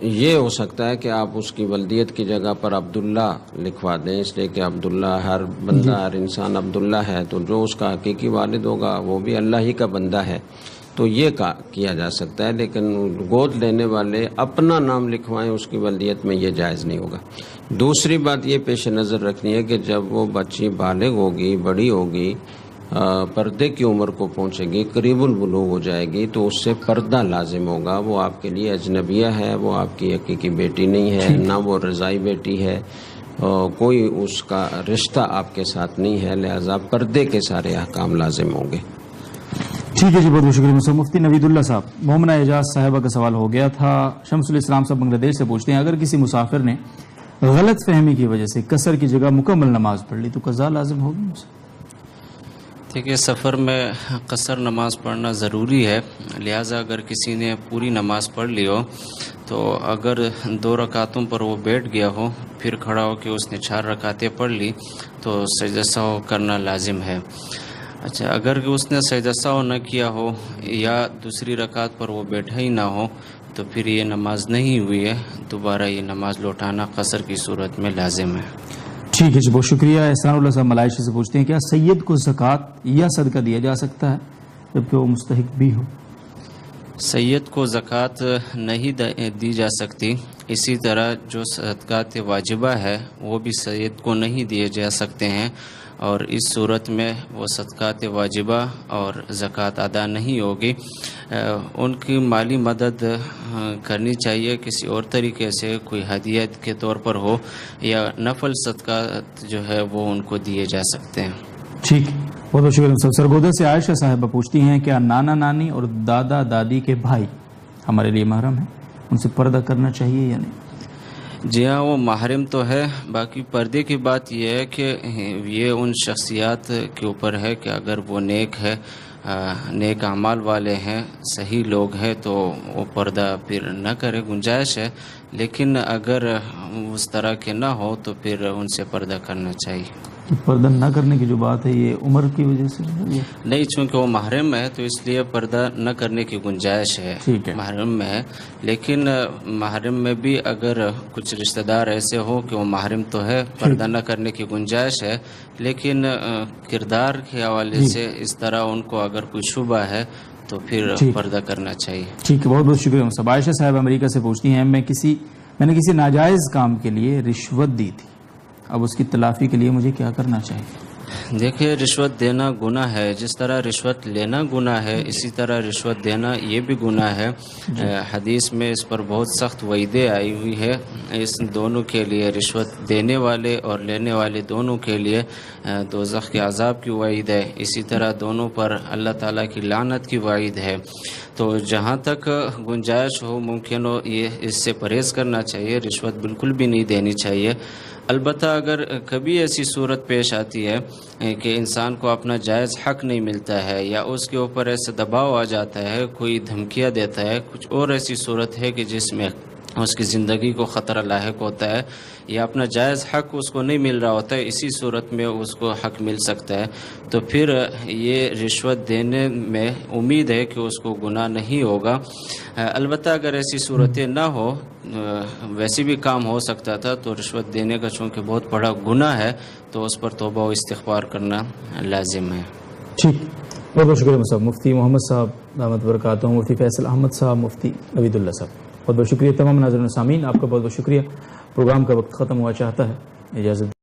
یہ ہو سکتا ہے کہ آپ اس کی ولدیت کی جگہ پر عبداللہ لکھوا دیں، اس لیے کہ عبداللہ ہر بندہ ہر انسان عبداللہ ہے، تو جو اس کا حقیقی والد ہوگا وہ بھی اللہ ہی کا بندہ ہے. تو یہ کیا جا سکتا ہے، لیکن گود لینے والے اپنا نام لکھوائیں اس کی ولدیت میں، یہ جائز نہیں ہوگا. دوسری بات یہ پیش نظر رکھنی ہے کہ جب وہ بچی بالغ ہوگی، بڑی ہوگی، پردے کی عمر کو پہنچے گی، قریب البلوغ ہو جائے گی، تو اس سے پردہ لازم ہوگا. وہ آپ کے لیے اجنبیہ ہے، وہ آپ کی حقیقی بیٹی نہیں ہے، نہ وہ رضائی بیٹی ہے، کوئی اس کا رشتہ آپ کے ساتھ نہیں ہے، لہذا پردے کے سارے احکام لازم ہوں گے. ٹھیک ہے جی، بہت بہت شکریہ. مفتی نوید اللہ صاحب، مومنہ اعجاز صاحبہ کا سوال ہو گیا تھا. شمس الاسلام صاحب بنگلہ دیش سے پوچھتے ہیں، اگر کسی مسافر نے غلط فہمی کی وجہ سے قصر کی جگہ مکمل نماز پڑھ لی تو قضا لازم ہوگی اسے؟ دیکھیے، سفر میں قصر نماز پڑھنا ضروری ہے، لہٰذا اگر کسی نے پوری نماز پڑھ لی ہو تو اگر 2 رکعتوں پر وہ بیٹھ گیا ہو، پھر کھڑا ہو کے اس نے 4 رکعتیں پڑھ لی تو سجدہ سہو کرنا لازم ہے. اچھا، اگر اس نے سجدہ سہو نہ کیا ہو یا دوسری رکعت پر وہ بیٹھا ہی نہ ہو تو پھر یہ نماز نہیں ہوئی ہے، دوبارہ یہ نماز لوٹانا قصر کی صورت میں لازم ہے. ٹھیک ہے جی، بہت شکریہ. احسان اللہ صاحب ملائیشیا سے پوچھتے ہیں، کیا سید کو زکوٰۃ یا صدقہ دیا جا سکتا ہے جبکہ وہ مستحق بھی ہو؟ سید کو زکوٰۃ نہیں دی جا سکتی. اسی طرح جو صدقات واجبہ ہے وہ بھی سید کو نہیں دیے جا سکتے ہیں، اور اس صورت میں وہ صدقات واجبہ اور زکوٰۃ ادا نہیں ہوگی. ان کی مالی مدد کرنی چاہیے کسی اور طریقے سے، کوئی ہدیت کے طور پر ہو یا نفل صدقات جو ہے وہ ان کو دیے جا سکتے ہیں. ٹھیک، بہت بہت شکریہ. سرگودا سے عائشہ صاحبہ پوچھتی ہیں، کیا نانا نانی اور دادا دادی کے بھائی ہمارے لیے محرم ہیں؟ ان سے پردہ کرنا چاہیے یا نہیں؟ جی ہاں، وہ محرم تو ہے. باقی پردے کی بات یہ ہے کہ یہ ان شخصیات کے اوپر ہے کہ اگر وہ نیک ہے، نیک اعمال والے ہیں، صحیح لوگ ہیں، تو وہ پردہ پھر نہ کرے، گنجائش ہے. لیکن اگر اس طرح کے نہ ہو تو پھر ان سے پردہ کرنا چاہیے. پردہ نہ کرنے کی جو بات ہے یہ عمر کی وجہ سے نہیں، چونکہ وہ محرم ہے تو اس لیے پردہ نہ کرنے کی گنجائش ہے. محرم میں ہے، لیکن محرم میں بھی اگر کچھ رشتہ دار ایسے ہو کہ وہ محرم تو ہے، پردہ نہ کرنے کی گنجائش ہے، لیکن کردار کے حوالے سے اس طرح ان کو اگر کوئی شبہ ہے تو پھر پردہ کرنا چاہیے. ٹھیک ہے، بہت بہت شکریہ. صاحب عائشہ صاحب امریکہ سے پوچھتی ہیں، میں نے کسی ناجائز کام کے لیے رشوت دی تھی، اب اس کی تلافی کے لیے مجھے کیا کرنا چاہیے؟ دیکھیے، رشوت دینا گناہ ہے. جس طرح رشوت لینا گناہ ہے، اسی طرح رشوت دینا یہ بھی گناہ ہے. حدیث میں اس پر بہت سخت وعیدیں آئی ہوئی ہے. اس دونوں کے لیے، رشوت دینے والے اور لینے والے دونوں کے لیے دوزخ کے عذاب کی وعید ہے. اسی طرح دونوں پر اللہ تعالیٰ کی لعنت کی وعید ہے. تو جہاں تک گنجائش ہو، ممکن ہو، یہ اس سے پرہیز کرنا چاہیے. رشوت بالکل بھی نہیں دینی چاہیے. البتہ اگر کبھی ایسی صورت پیش آتی ہے کہ انسان کو اپنا جائز حق نہیں ملتا ہے یا اس کے اوپر ایسا دباؤ آ جاتا ہے، کوئی دھمکیاں دیتا ہے، کچھ اور ایسی صورت ہے کہ جس میں اس کی زندگی کو خطرہ لاحق ہوتا ہے یا اپنا جائز حق اس کو نہیں مل رہا ہوتا ہے، اسی صورت میں اس کو حق مل سکتا ہے. تو پھر یہ رشوت دینے میں امید ہے کہ اس کو گناہ نہیں ہوگا. البتہ اگر ایسی صورتیں نہ ہو، ویسے بھی کام ہو سکتا تھا، تو رشوت دینے کا چونکہ بہت بڑا گناہ ہے تو اس پر توبہ و استغفار کرنا لازم ہے. ٹھیک، بہت بہت شکریہ صاحب. مفتی محمد صاحب دامت برکاتہ، مفتی فیصل احمد صاحب، مفتی نوید اللہ صاحب، بہت بہت شکریہ. تمام ناظرین و سامعین، آپ کا بہت بہت شکریہ. پروگرام کا وقت ختم ہوا چاہتا ہے، اجازت